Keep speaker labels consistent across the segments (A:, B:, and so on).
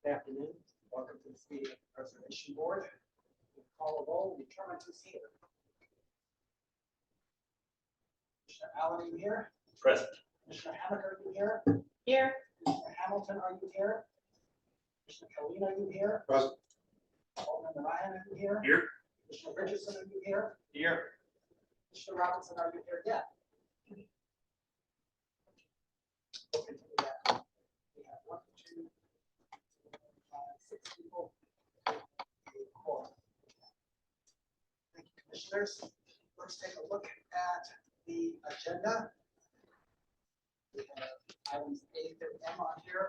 A: afternoon. Welcome to this meeting of the Preservation Board. We call a roll, we determine who's here. Commissioner Allen, are you here?
B: Present.
A: Commissioner Hammack, are you here?
C: Here.
A: Commissioner Hamilton, are you here? Commissioner Colleen, are you here?
B: Present.
A: Alderman Ryan, are you here?
B: Here.
A: Commissioner Richardson, are you here?
B: Here.
A: Commissioner Robinson, are you here yet? We'll continue that. We have 1, 2, 6 people. A quorum. Thank you, commissioners. Let's take a look at the agenda. We have items A through M on here.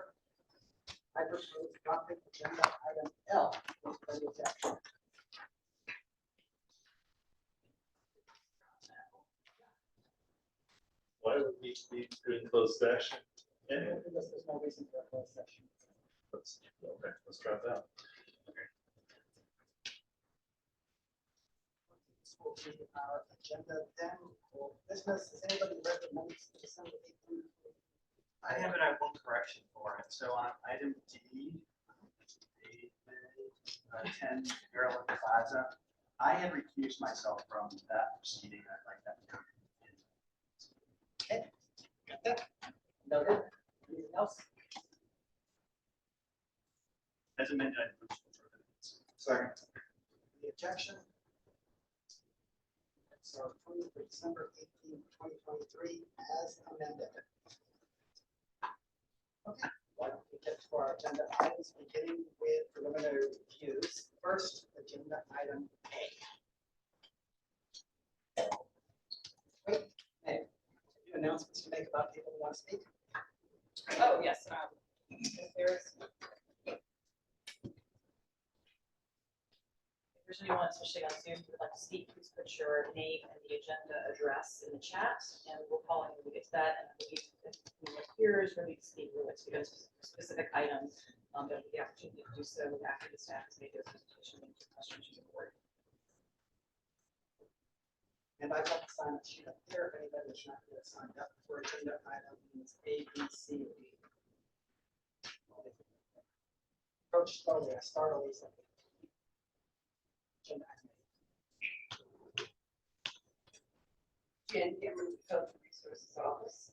A: I propose adopting agenda item L. with no objection.
B: Why would we be doing closed session? Anyway,
A: There's no reason for a closed session.
B: let's drop out.
A: This will be our agenda then for business. Has anybody read the minutes of December 18th?
D: I have it, I have one correction for it. So on item D, 10 Maryland Plaza, I have recused myself from that proceeding. I'd like that to come in.
A: Got that? Noted. Anything else?
D: As amended, I move to approve it.
B: Second.
A: The objection? So approved for December 18th, 2023 as amended. Okay, why don't we get to our agenda items, beginning with preliminary reviews. First, agenda item A. Wait, May, you announcements to make about people who want to speak?
C: Oh, yes. If there's anyone, especially on Zoom, who would like to speak, please put your name and the agenda address in the chat, and we'll call in when we get to that. And if anyone appears ready to speak, we'll speak on specific items. There'll be the opportunity to do so after the staff has made their presentation and answer questions from the board.
A: And I'd like to sign up sheet up here if anybody is not yet signed up for agenda items A, B, C, or D. Approach slowly, I start always like agenda item A.
E: Jen Cameron, Cultural Resources Office.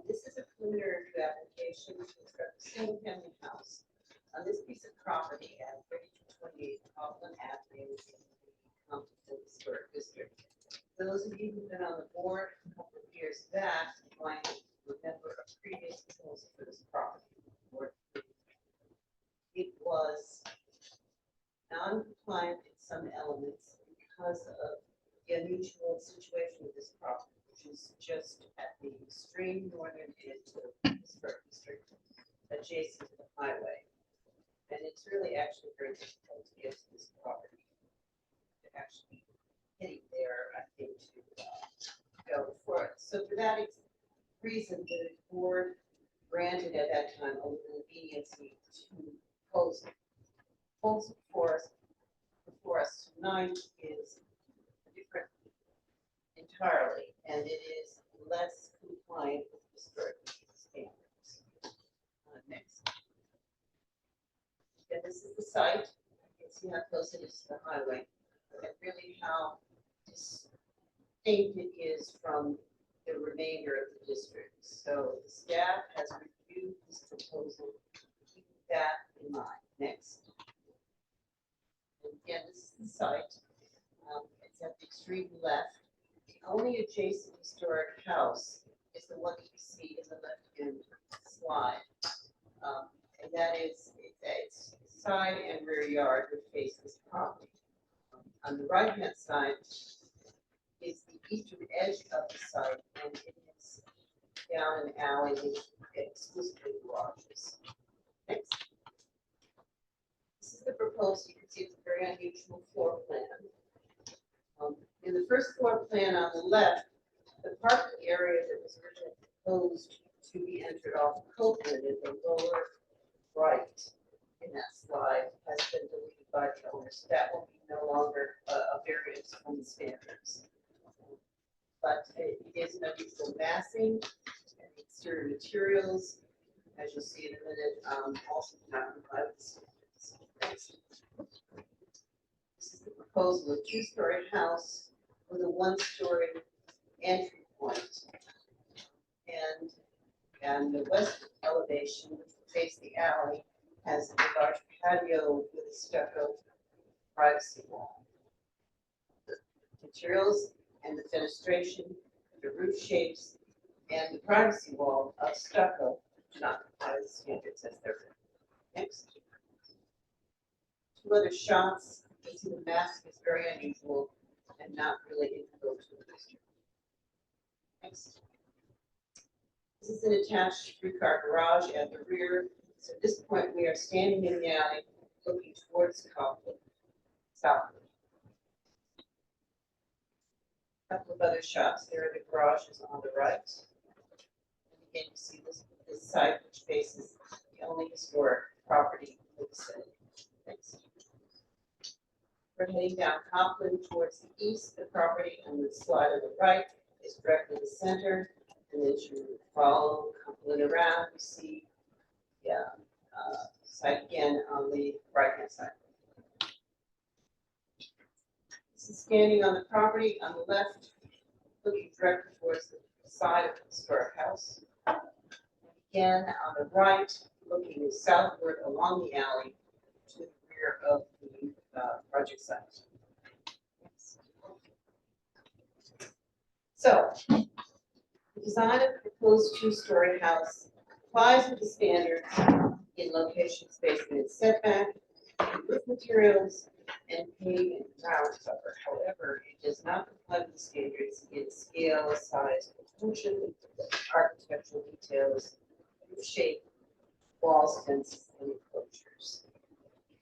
E: This is a preliminary review application to construct a single-family house on this piece of property at 3228 Coughlin Avenue in the Compton Historic District. Those of you who've been on the board a couple of years back might remember a previous proposal for this property. It was non-compliant in some elements because of the unusual situation of this property, which is just at the extreme northern end of the historic district, adjacent to the highway. And it's really actually very difficult to get to this property. To actually hitting there, I think, to go for it. So for that reason, the board granted at that time a little leniency to propose for us tonight is different entirely, and it is less compliant with historic standards. Next. Yeah, this is the site. You can see how close it is to the highway, and really how distinct it is from the remainder of the district. So the staff has reviewed this proposal, keeping that in mind. Next. And again, this is the site. It's at the extreme left. The only adjacent historic house is the one that you see in the left-hand slide. And that is its side and rear yard which face this property. On the right-hand side is the eastern edge of the site, and it is down an alley with exclusively garages. Next. This is the proposed, you can see it's a very unusual floor plan. In the first floor plan on the left, the parking area that was originally proposed to be entered off Copeland in the lower right in that slide has been deleted by the owner. So that will be no longer a variance from the standards. But it is an unusual massing and exterior materials as you'll see in a minute, also not comply with the standards. Next. This is the proposal of two-story house with a one-story entry point. And the west elevation, which will face the alley, has a large patio with a stucco privacy wall. The materials and the fenestration, the roof shapes, and the privacy wall of stucco do not comply with standards as they're written. Next. Two other shots. You see the mask is very unusual and not really in code to the district. Next. This is an attached three-car garage at the rear. So at this point, we are standing in the alley, looking towards Copley, southward. Couple of other shots. There are the garages on the right. And again, you see this side which faces the only historic property in the city. Next. We're heading down Copland towards the east. The property on the slide on the right is directly the center. And as you follow Copland around, you see, site again on the right-hand side. This is standing on the property on the left, looking directly towards the side of the historic house. Again, on the right, looking southward along the alley to the rear of the project site. So, the design of the proposed two-story house complies with the standards in location, spacing, and setback, roof materials, and paving and ground cover. However, it does not comply with the standards in scale, size, proportion, architectural details, roof shape, walls, fences, and enclosures.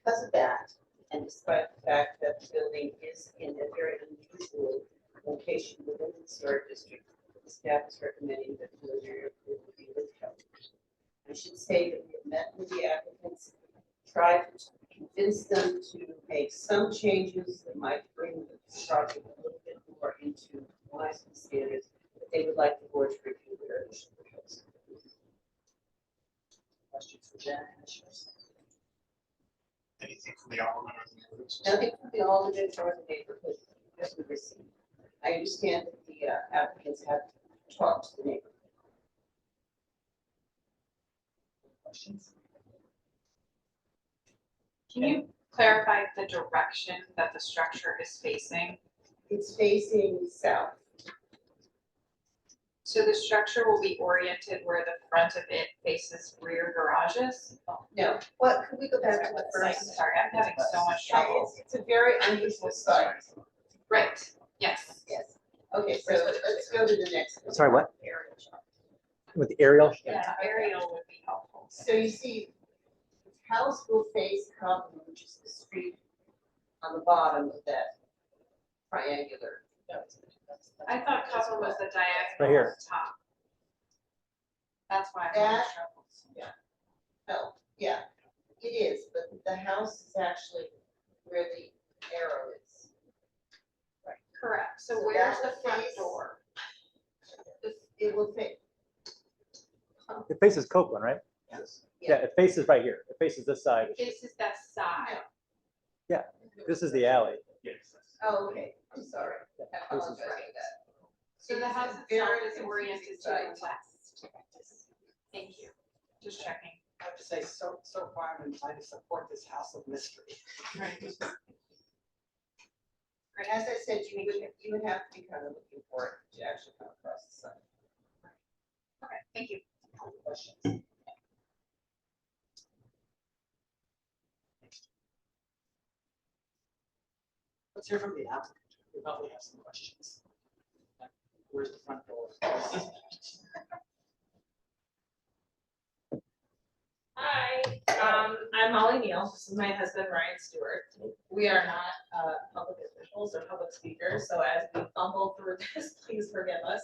E: Because of that, and despite the fact that the building is in a very unusual location within the historic district, the staff is recommending that the preliminary approval be withheld. I should say that we have met with the applicants, tried to convince them to make some changes that might bring the project a little bit more into compliance with standards, but they would like the board to review their initial proposal.
A: Questions for Jen, commissioners?
F: Anything from the Alderman or the neighbors?
E: Nothing from the Alderman or the neighborhood as we received. I understand that the applicants have talked to the neighborhood.
A: Questions?
G: Can you clarify the direction that the structure is facing?
E: It's facing south.
G: So the structure will be oriented where the front of it faces rear garages?
E: No, what, could we go back to the
G: I'm
E: first?
G: sorry, I'm having so much
E: Yeah,
G: trouble.
E: It's a very unusual site.
G: Right, yes.
E: Yes. Okay, so let's go to the next one.
H: Sorry, what?
E: Aerial shot.
H: With the aerial?
G: Yeah, aerial would be helpful.
E: So you see, the house will face Copland, which is the street on the bottom of that triangular.
G: I thought Copper was the
H: Right
G: diagonal
H: here.
G: on top. That's why I'm having
E: That-
G: trouble.
E: Oh, yeah, it is, but the house is actually where the arrow is.
G: Correct, so
E: So
G: where's
E: that
G: the front
E: face-
G: door?
E: It will fit.
H: It faces Copeland, right?
A: Yes.
H: Yeah, it faces right here. It faces this side.
G: This is that side.
H: This is the alley.
B: Yes.
E: Oh, okay, I'm sorry. I
H: This is-
E: apologize for that.
G: So the
E: It's a
G: house itself
E: very
G: is
E: confusing
G: oriented to
E: site.
G: the west. Thank you, just checking.
A: I have to say, so far I'm inclined to support this house of mystery.
G: Right.
E: And as I said, you would have to be kind of looking for it to actually come across the site.
G: Okay, thank you.
A: Questions? Let's hear from the applicant. We probably have some questions. Where's the front door?
I: Hi, I'm Molly Neal. This is my husband, Ryan Stewart. We are not public officials or public speakers, so as we fumble through this, please forgive us.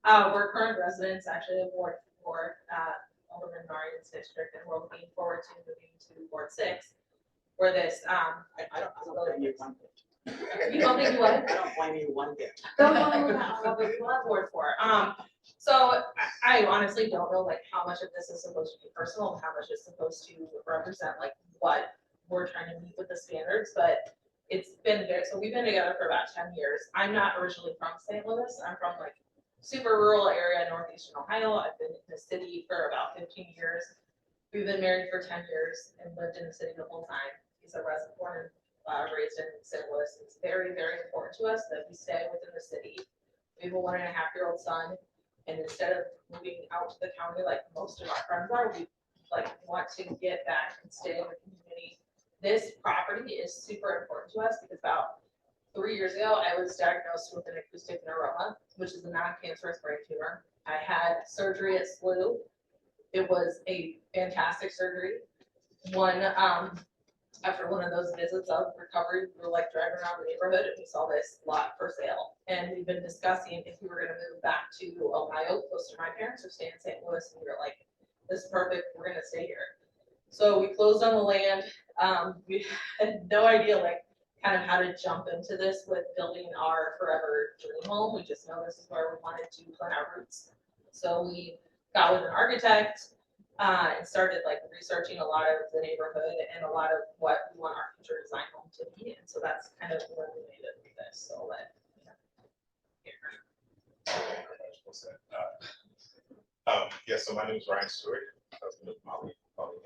I: We're current residents, actually, of Ward 4, Alderman Marion's district, and we're looking forward to moving to Ward 6, where this,
A: I don't blame you one bit.
I: you don't think you what?
A: I don't blame you one bit.
I: No, we love Ward 4. So I honestly don't know like how much of this is supposed to be personal and how much is supposed to represent like what we're trying to meet with the standards, but it's been very, so we've been together for about 10 years. I'm not originally from St. Louis. I'm from like super rural area, northeastern Ohio. I've been in the city for about 15 years. We've been married for 10 years and lived in the city the whole time. He's a resident, born and raised in St. Louis. It's very, very important to us that we stay within the city. We have a 1.5-year-old son. And instead of moving out to the county like most of our friends are, we like want to get back and stay in the community. This property is super important to us because about 3 years ago, I was diagnosed with an acoustic neuroma, which is a non-cancerous brain tumor. I had surgery at SLU. It was a fantastic surgery. After one of those visits of recovery, we were like driving around the neighborhood and we saw this lot for sale. And we've been discussing if we were gonna move back to Ohio, close to my parents, or stay in St. Louis. And we were like, this is perfect, we're gonna stay here. So we closed on the land. We had no idea like kind of how to jump into this with building our forever dream home. We just know this is where we wanted to plant our roots. So we got with an architect, and started like researching a lot of the neighborhood and a lot of what we want our future design home to be. And so that's kind of where we made it with this. So
F: Yeah, so my name is Ryan Stewart, husband of Molly Hill.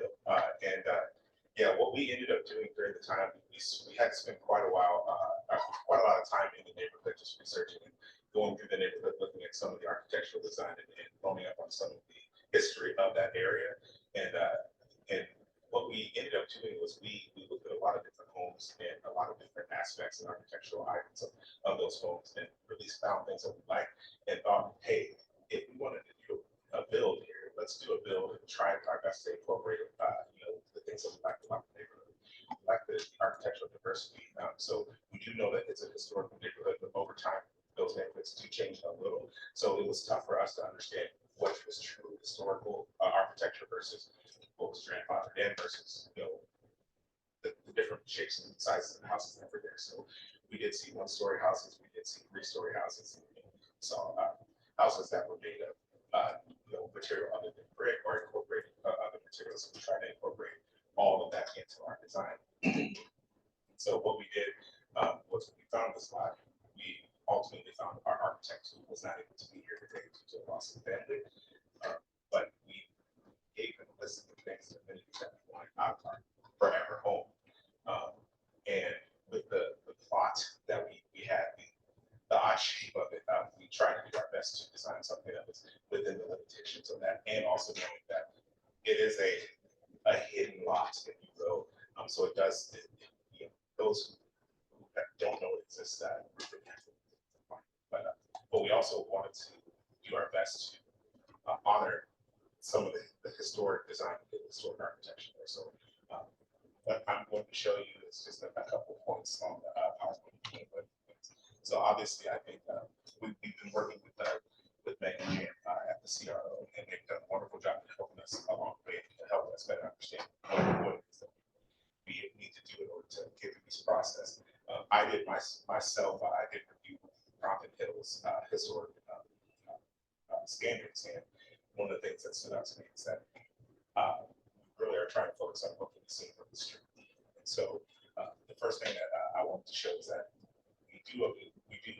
F: Yeah, what we ended up doing during the time, we had to spend quite a lot of time in the neighborhood, just researching and going through the neighborhood, looking at some of the architectural design and roaming up on some of the history of that area. And what we ended up doing was we looked at a lot of different homes and a lot of different aspects and architectural items of those homes and really found things that we liked and thought, hey, if we wanted to do a build here, let's do a build and try our best to incorporate the things that we like about the neighborhood. We like the architectural diversity. So we do know that it's a historical neighborhood, but over time, those neighborhoods do change a little. So it was tough for us to understand what was true historical architecture versus what was grandfathered in versus the different shapes and sizes of the houses that were there. So we did see 1-story houses, we did see 3-story houses, and saw houses that were made of material other than brick or incorporating other materials. So we tried to incorporate all of that into our design. So what we did was we found this lot. We ultimately found our architect who was not able to be here today due to the loss of family. But we gave him a list of things that we wanted out of our forever home. And with the plot that we had, the odd shape of it, we tried to do our best to design something that was within the limitations of that, and also knowing that it is a hidden lot, if you will. So it does, those who don't know it exists, but we also wanted to do our best to honor some of the historic design, the historic architecture there. So what I'm going to show you is just a couple of points on the PowerPoint. So obviously, I think we've been working with Megan at the CRO, and they've done a wonderful job of helping us along the way to help us better understand what it is that we need to do in order to get through this process. I did myself, I did review Crompton Hills historic standards, and one of the things that stood out to me is that we really are trying to focus on what can be seen from the street. And so the first thing that I wanted to show is that we do,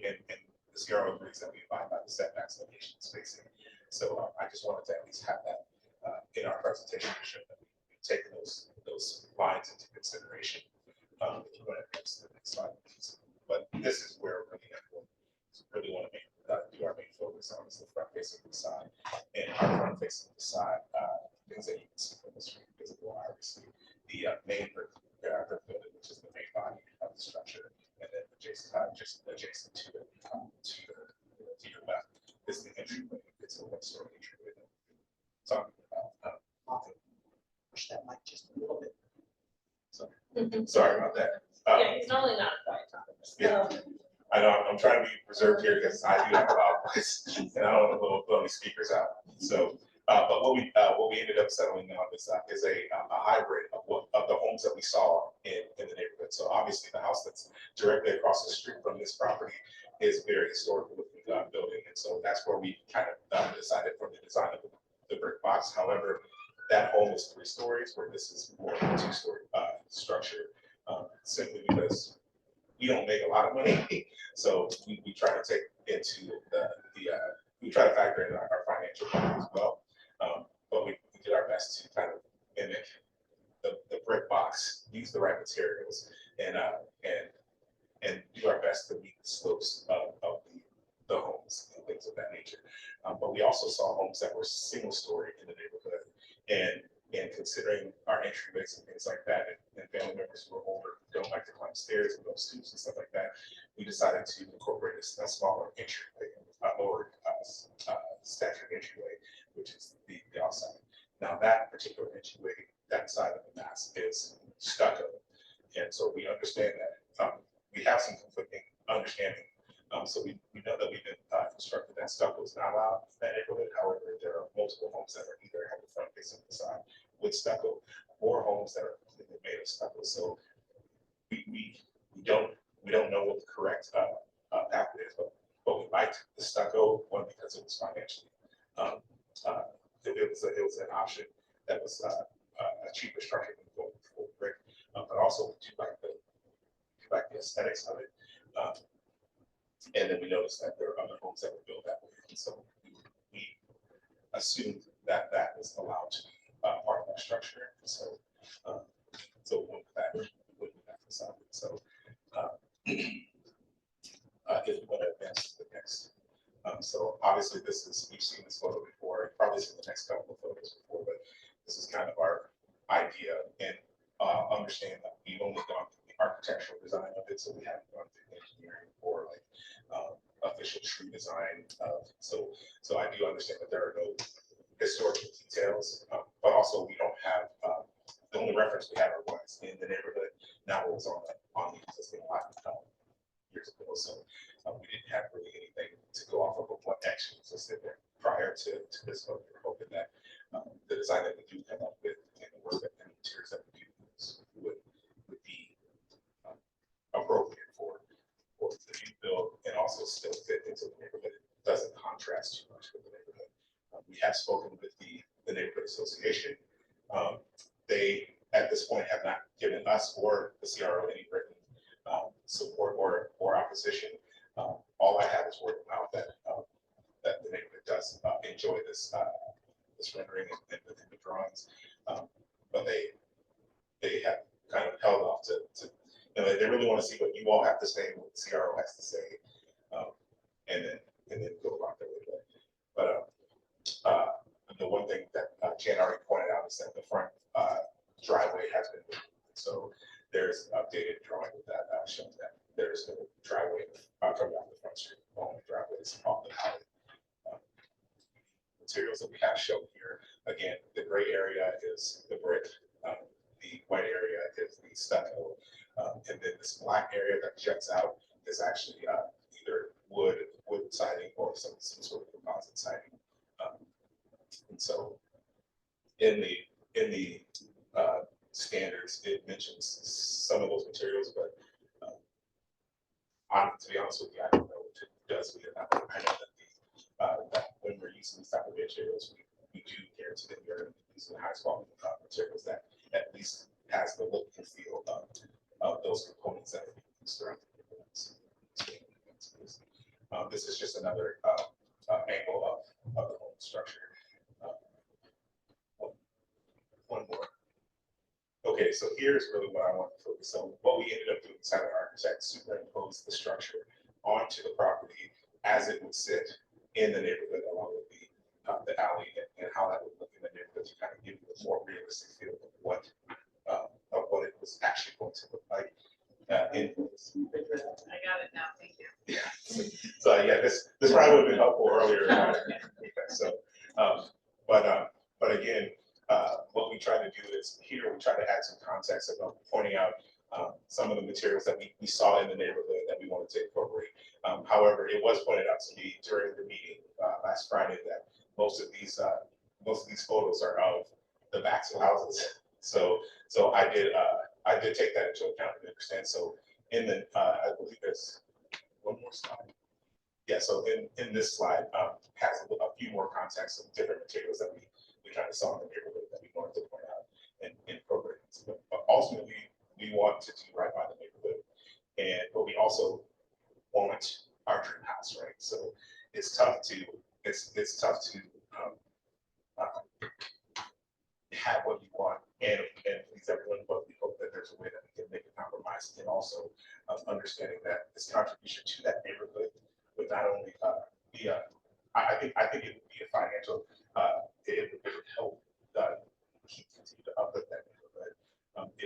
F: and the CRO agrees that we abide by the setbacks, location, spacing. So I just wanted to at least have that in our presentation to show that we've taken those lines into consideration. If you want to advance to the next slide, please. But this is where really want to do our main focus on is the front facing facade. And our front facing facade, things that you can see from the street visible, obviously, the main brick building, which is the main body of the structure, and then adjacent to it, to your left, is the entryway. It's a 1-story entryway. Talking about
A: Push that mic just a little bit.
F: sorry about that.
I: yeah, he's normally not a quiet topic.
F: I know I'm trying to be reserved here because I do have a loud voice, and I don't want to blow any speakers out. So, but what we ended up settling on is a hybrid of the homes that we saw in the neighborhood. So obviously, the house that's directly across the street from this property is very historical looking building, And so that's where we kind of decided for the design of the brick box. However, that home is 3 stories, where this is more of a 2-story structure, simply because we don't make a lot of money. So we try to take into we try to factor in our financial plan as well. But we did our best to kind of mimic the brick box, use the right materials, and do our best to meet the slopes of the homes and things of that nature. But we also saw homes that were single story in the neighborhood, and considering our entryways and things like that, and family members who are older, who don't like to climb stairs and go stoops and stuff like that, we decided to incorporate a smaller entryway, a lower stature entryway, which is the outside. Now that particular entryway, that side of the mass is stucco, and so we understand that we have some conflicting understanding. So we know that we've been constructed that stucco is not allowed in that neighborhood. However, there are multiple homes that are either have the front facing facade with stucco, or homes that are completely made of stucco. So we don't know what the correct pathway is, but we liked the stucco one because it was financially it was an option that was a cheaper structure than going full brick, but also we do like the aesthetics of it. And then we noticed that there are other homes that were built that way, and so we assumed that that was allowed to be part of that structure. So so we went with that facade. So if we want to advance to the next. So obviously this is, you've seen this photo before, you've probably seen the next couple of photos before, but this is kind of our idea, and understand that we've only gone through the architectural design of it, so we haven't gone through engineering or like official tree design. So I do understand that there are no historical details, but also we don't have, the only reference we have are what's in the neighborhood, not what was on the existing lot years ago. So we didn't have really anything to go off of what actually existed there prior to this. But we're hoping that the design that we do come up with and the work that the materials that we do use would be appropriate for the new build, and also still fit into the neighborhood. It doesn't contrast too much with the neighborhood. We have spoken with the neighborhood association. They at this point have not given us or the CRO any written support or opposition. All I have is word of mouth that that the neighborhood does enjoy this rendering and the drawings, but they have kind of held off to they really want to see what you all have to say, what the CRO has to say, and then go about their way. But the one thing that Jan already pointed out is that the front driveway has been moved. So there's an updated drawing with that showing that there's no driveway coming down the front street. Only driveways off the alley. Materials that we have shown here, again, the gray area is the brick, the white area is the stucco, and then this black area that juts out is actually either wood siding or some sort of composite siding. And so in the standards, it mentions some of those materials, but to be honest with you, I don't know if it does read that. I know that that when we're using these type of materials, we do guarantee that we're using the highest quality materials that at least has the look and feel of those components that are being used throughout the neighborhoods. This is just another angle of the home structure. One more. Okay, so here's really what I want to focus on. What we ended up doing is having our architect superimpose the structure onto the property as it would sit in the neighborhood along with the alley, and how that would look in the neighborhood to kind of give you a more realistic feel of what it was actually going to look like.
G: I got it now, thank you.
F: Yeah. So yeah, this probably would have been helpful earlier. So, but again, what we try to do is here we try to add some context about pointing out some of the materials that we saw in the neighborhood that we wanted to incorporate. However, it was pointed out to me during the meeting last Friday that most of these photos are of the backs of houses. So I did take that into account and understand. So in the I believe there's one more slide. Yeah, so in this slide, has a few more contexts of different materials that we try to sell in the neighborhood that we wanted to point out in programs. But ultimately, we want to do right by the neighborhood. But we also want our dream house, right? So it's tough to have what you want and please everyone, but we hope that there's a way that we can make a compromise and also understanding that this contribution to that neighborhood would not only be a, I think it would be a financial, it would help continue to uplift that neighborhood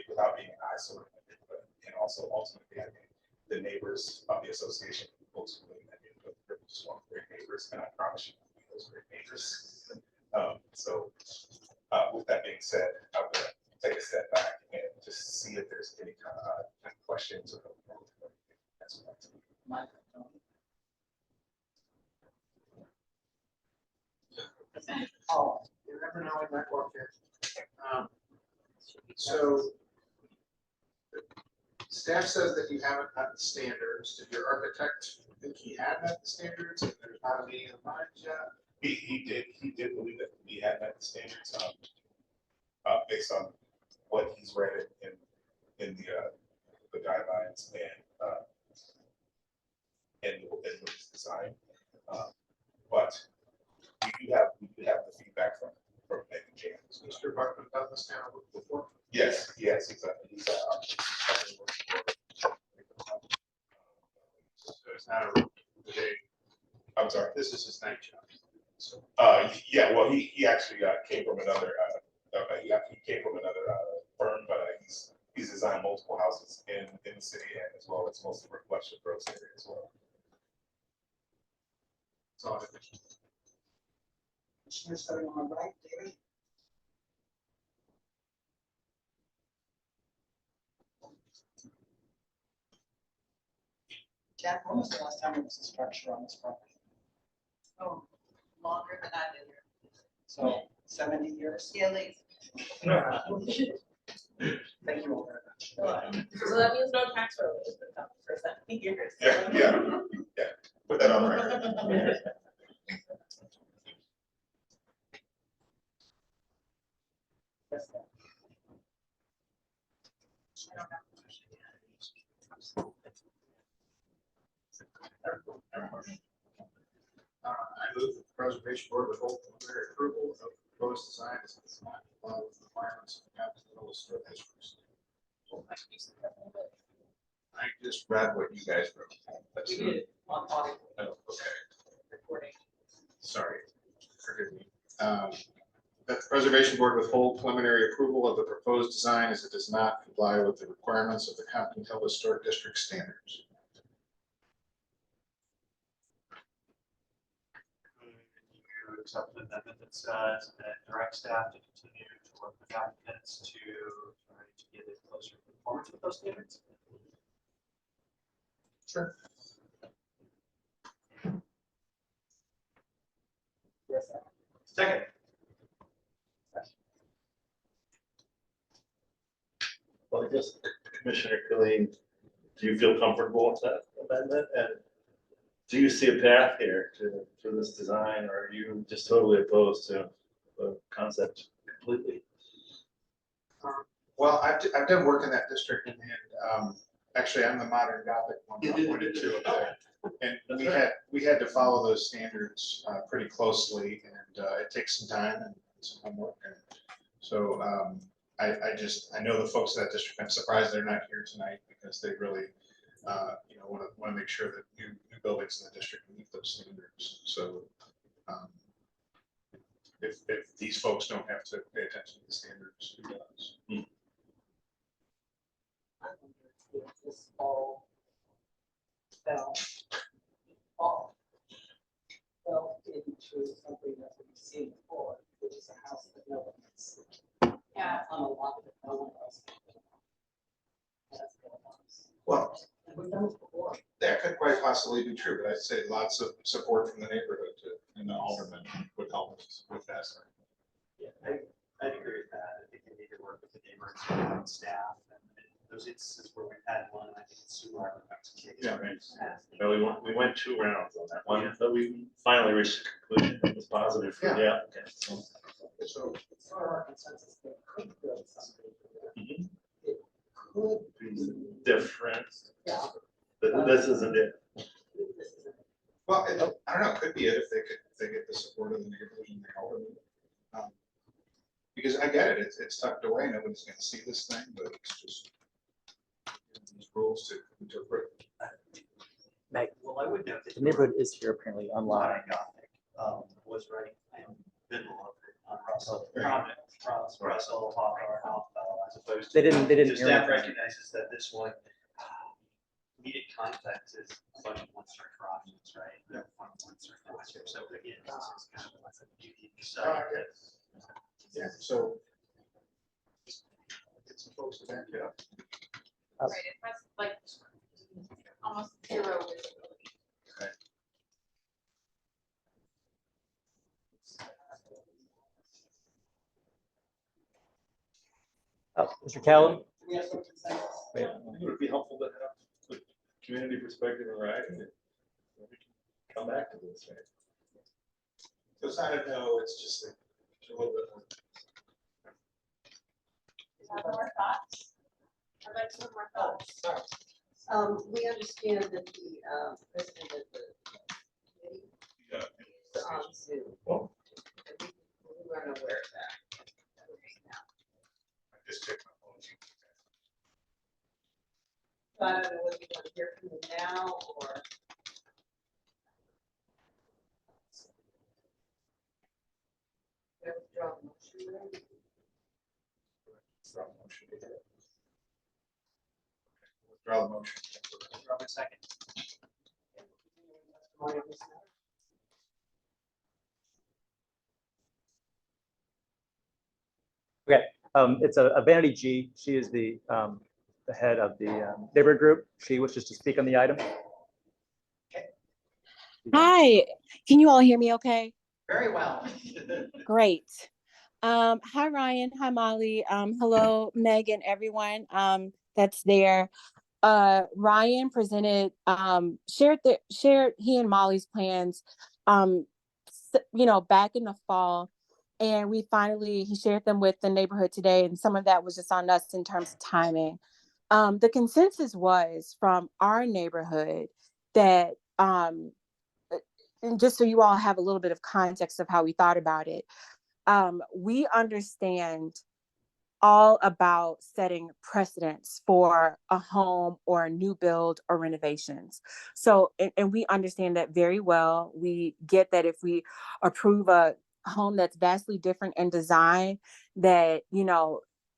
F: without being an eyesore in the neighborhood. And also ultimately, I think the neighbors of the association, folks who live in that neighborhood, just want great neighbors, and I promise you, we'll be those great neighbors. With that being said, I'm gonna take a step back and just see if there's any kind of questions or. That's what I think.
A: Oh, you never know in that work here. So staff says that you haven't met the standards. Did your architect think he had met the standards and there's not a meeting of the minds yet?
F: He did believe that we had met the standards, based on what he's read in the guidelines and his design. But we do have the feedback from Nathan James.
A: Mr. Buckman done this now before?
F: Yes, exactly. He's
A: So it's not a day.
F: I'm sorry.
A: This is his night job. So
F: Yeah, well, he actually came from another firm, but he's designed multiple houses in the city and as well as most of the Western Groves area as well.
A: it's all good.
J: Commissioner starting on my right, David. Jack, when was the last time there was a structure on this property?
E: Oh, longer than I've been here.
J: So 70 years?
E: Yeah, at least.
J: Thank you all very much.
I: So that means no tax relief for 70 years.
F: Yeah. Put that on the record.
J: Yes, sir.
A: I move that the preservation board withhold preliminary approval of the proposed design as it does not comply with the requirements of the Capitol Historic District. I just read what you guys wrote. That's
C: We did on audio
A: Oh, okay,
C: recording.
A: sorry, forgive me. That the preservation board withhold preliminary approval of the proposed design as it does not comply with the requirements of the Compton Hill Historic District standards.
D: You accept an amendment that says that direct staff to continue to work with applicants to try to get it closer to conformance with those standards.
A: Sure.
J: Yes, sir.
D: Second.
B: Well, I guess Commissioner Killeen, do you feel comfortable with that amendment? And do you see a path here to this design, or are you just totally opposed to the concept completely?
A: Well, I've done work in that district and actually I'm the modern Gothic one that I pointed to up there. And we had to follow those standards pretty closely and it takes some time and some homework. And so I know the folks of that district, I'm surprised they're not here tonight because they really want to make sure that new buildings in the district meet those standards. So if these folks don't have to pay attention to the standards, who does?
J: I wonder if this all fell into something that we've seen before, which is a house that no one has seen.
G: Yeah.
J: On a lot that no one else. That's going on.
A: Well,
J: And we've done this before.
A: that could quite possibly be true, but I'd say lots of support from the neighborhood and the alderman would help with that.
D: Yeah, I'd agree with that. I think we need to work with the neighbors and staff and those instances where we've had one, I think it's super hard to take.
B: Yeah, right. No, we went 2 rounds on that one, so we finally reached a conclusion that was positive for the applicant. So,
J: So for our consensus, they could build something.
B: mhm.
J: It could be,
B: Different.
J: yeah.
B: This isn't it.
J: This is a-
F: Well, I don't know, it could be it if they get the support of the neighborhood and they help them. Because I get it, it's tucked away, nobody's gonna see this thing, but it's just these rules to interpret.
H: Meg,
D: Well, I would note that.
H: the neighborhood is here apparently online.
D: Gothic, was right in the middle of it on Russell,
F: Right.
D: prominent, Russell, Hawthorne, as opposed to.
H: They didn't
D: The staff
H: hear.
D: recognizes that this one, immediate context is a bunch of one-star crossings, right? One-star crossings, so again, this is kind of like a unique site that.
F: Yeah, so. Get some folks to back it up.
G: Right, it has like almost zero visibility.
H: Mr. Callum?
J: We have some consensus.
H: Wait.
B: I think it would be helpful to have the community perspective in writing. We can come back to this, right?
F: So it's not a no, it's just a little bit more.
G: Is that more thoughts? I'd like some more thoughts.
E: We understand that the president of the committee is on Zoom.
B: Well.
E: And we weren't aware of that.
F: I just checked my phone.
E: So I don't know whether you want to hear from them now or. Withdraw the motion, right?
F: Withdraw the motion.
D: Robert, second.
J: Testimony on this matter.
H: It's a Vanity G. She is the head of the neighborhood group. She wishes to speak on the item.
K: Hi, can you all hear me okay?
J: Very well.
K: Great. Hi, Ryan. Hi, Molly. Hello, Megan, everyone that's there. Ryan presented, shared he and Molly's plans, back in the fall. And he shared them with the neighborhood today. And some of that was just on us in terms of timing. The consensus was from our neighborhood that, and just so you all have a little bit of context of how we thought about it, we understand all about setting precedents for a home or a new build or renovations. So, and we understand that very well. We get that if we approve a home that's vastly different in design, that,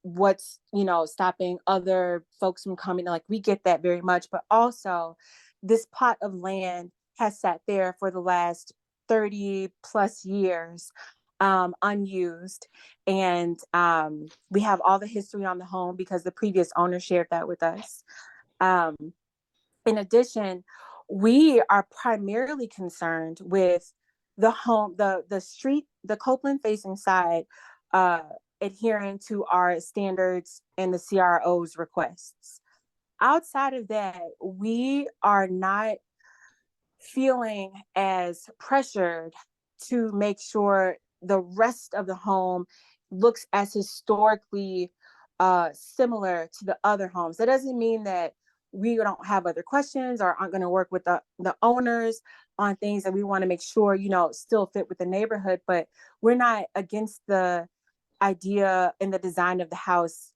K: what's, stopping other folks from coming, like we get that very much, but also this plot of land has sat there for the last 30 plus years, unused. And we have all the history on the home because the previous owner shared that with us. In addition, we are primarily concerned with the home, the street, the Copeland facing side, adhering to our standards and the CRO's requests. Outside of that, we are not feeling as pressured to make sure the rest of the home looks as historically similar to the other homes. That doesn't mean that we don't have other questions or aren't going to work with the owners on things that we want to make sure, still fit with the neighborhood, but we're not against the idea and the design of the house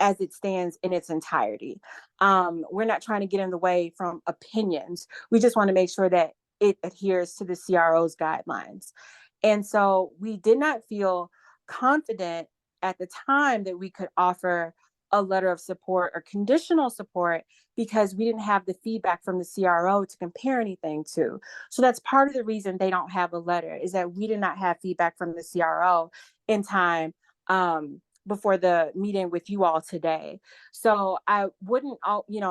K: as it stands in its entirety. We're not trying to get in the way from opinions. We just want to make sure that it adheres to the CRO's guidelines. And so we did not feel confident at the time that we could offer a letter of support or conditional support because we didn't have the feedback from the CRO to compare anything to. So that's part of the reason they don't have a letter, is that we did not have feedback from the CRO in time before the meeting with you all today. So I wouldn't,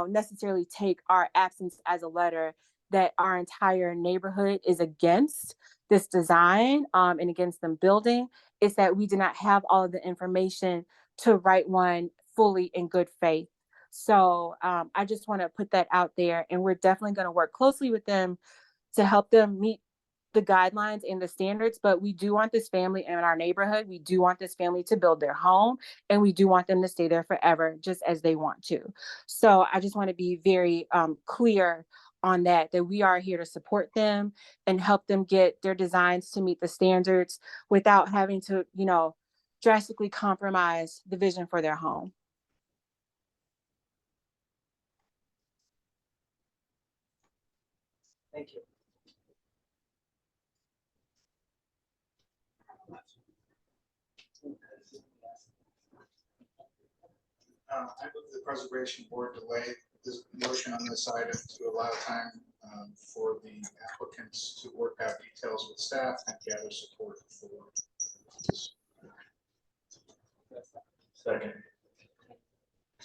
K: necessarily take our absence as a letter that our entire neighborhood is against this design and against them building. It's that we did not have all of the information to write one fully in good faith. So I just want to put that out there, and we're definitely going to work closely with them to help them meet the guidelines and the standards. But we do want this family in our neighborhood. We do want this family to build their home, and we do want them to stay there forever, just as they want to. So I just want to be very clear on that we are here to support them and help them get their designs to meet the standards without having to, drastically compromise the vision for their home.
A: Thank you.
L: I move the preservation board delay this motion on this item to allow time for the applicants to work out details with staff and gather support for this.
B: Second.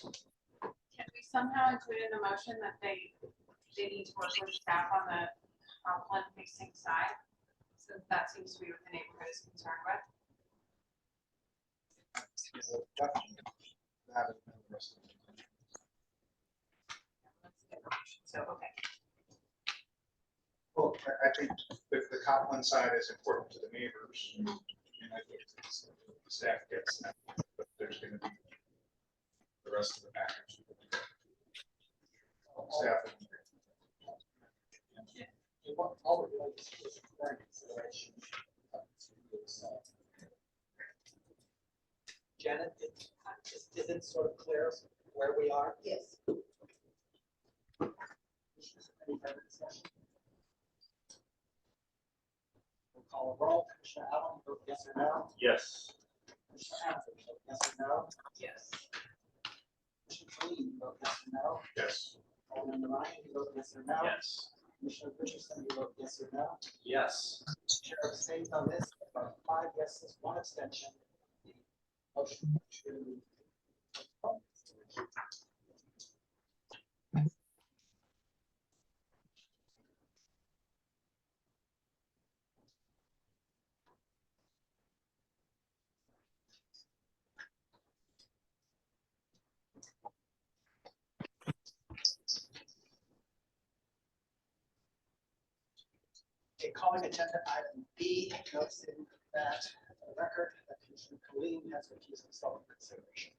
G: Can we somehow include in the motion that they need to work with staff on the upland facing side? Since that seems to be what the neighborhood is concerned with. So, okay.
L: Well, I think the Copland side is important to the neighbors, and I think the staff gets that, but there's going to be the rest of the package. Staff.
J: All the way is current consideration. Janet, is it sort of clear where we are?
E: Yes.
J: Any further discussion? We'll call a roll. Commissioner Allen, vote yes or no?
B: Yes.
J: Commissioner Hanford, vote yes or no?
G: Yes.
J: Commissioner Khalid, vote yes or no?
L: Yes.
J: Alderman Ryan, you vote yes or no?
B: Yes.
J: Commissioner Richardson, you vote yes or no?
B: Yes.
J: Chair abstains on this, 5 yeses, 1 abstention. The motion to. Okay, calling agenda item B, noticing that for the record, that Commissioner Khalid has recused himself from consideration.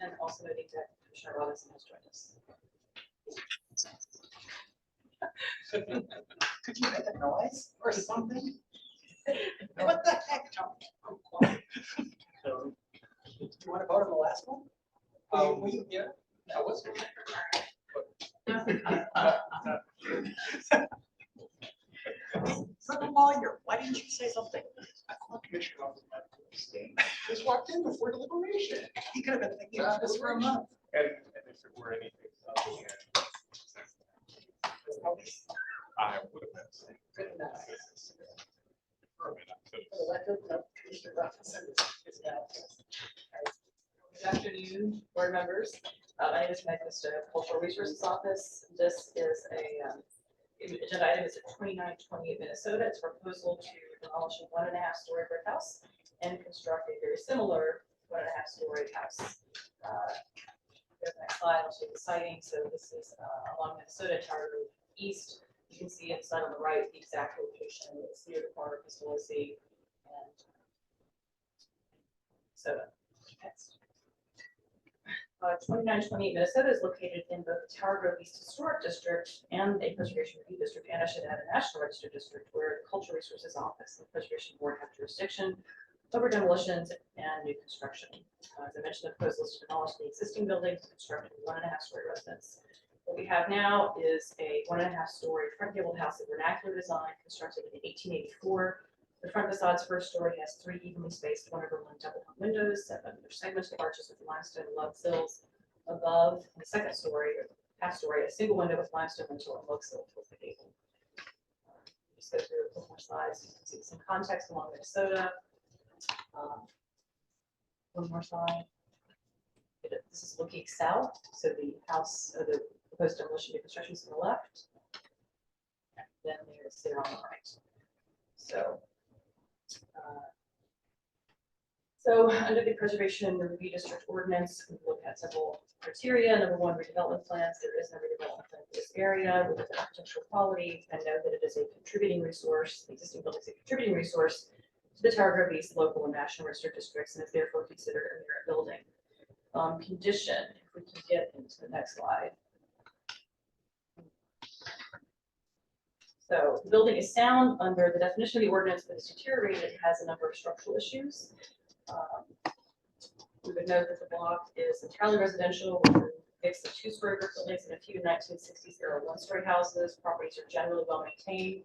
C: And also noting that Commissioner Robinson has joined us.
J: Could you make a noise or something? What the heck, Tom? Do you want to vote on the last one? Were you here?
D: I was.
J: You're the lawyer. Why didn't you say something? I thought Commissioner Robinson had to abstain. Just walked in before deliberation. He could have been thinking about this for a month.
F: And if it were anything other than, I would have been saying.
J: Good enough.
F: For a minute,
J: For the record, no, Commissioner Robinson is now.
C: Good afternoon, board members. My name is Meg Vista, Cultural Resources Office. This is a agenda item is at 2928 Minnesota. It's a proposal to demolish a 1.5-story brick house and construct a very similar 1.5-story house. The next slide, I'll show you the siting. So this is along Minnesota Tower Road East. You can see inside on the right the exact location. It's near the corner of Pistolesi and so next. 2928 Minnesota is located in both the Tower Grove East Historic District and a Preservation Review District, and I should add a National Register District where the Cultural Resources Office and the Preservation Board have jurisdiction over demolitions and new construction. As I mentioned, the proposal is to demolish the existing buildings and construct a 1.5-story residence. What we have now is a 1.5-story front gabled house of vernacular design constructed in 1884. The front facade's first story has 3 evenly spaced 1/1 double hung windows, 7 segmented arches with limestone lug sills above. The second story, or half story, a single window with limestone lintel and lug sill with the gable. Just go through a couple more slides. You can see some context along Minnesota. One more slide. This is looking south, so the house, the proposed demolition new construction is on the left. And then there's there on the right. So So under the preservation and review district ordinance, we look at several criteria. Number one, redevelopment plans. There is no redevelopment plan for this area. We look at architectural quality and know that it is a contributing resource. The existing building is a contributing resource to the Tower Grove East local and national registered districts and is therefore considered a merit building. Condition, if we can get into the next slide. So the building is sound under the definition of the ordinance, but it's deteriorated. It has a number of structural issues. We would note that the block is entirely residential with a mix of two-story brick buildings and a few 1960s era one-story houses. Properties are generally well maintained.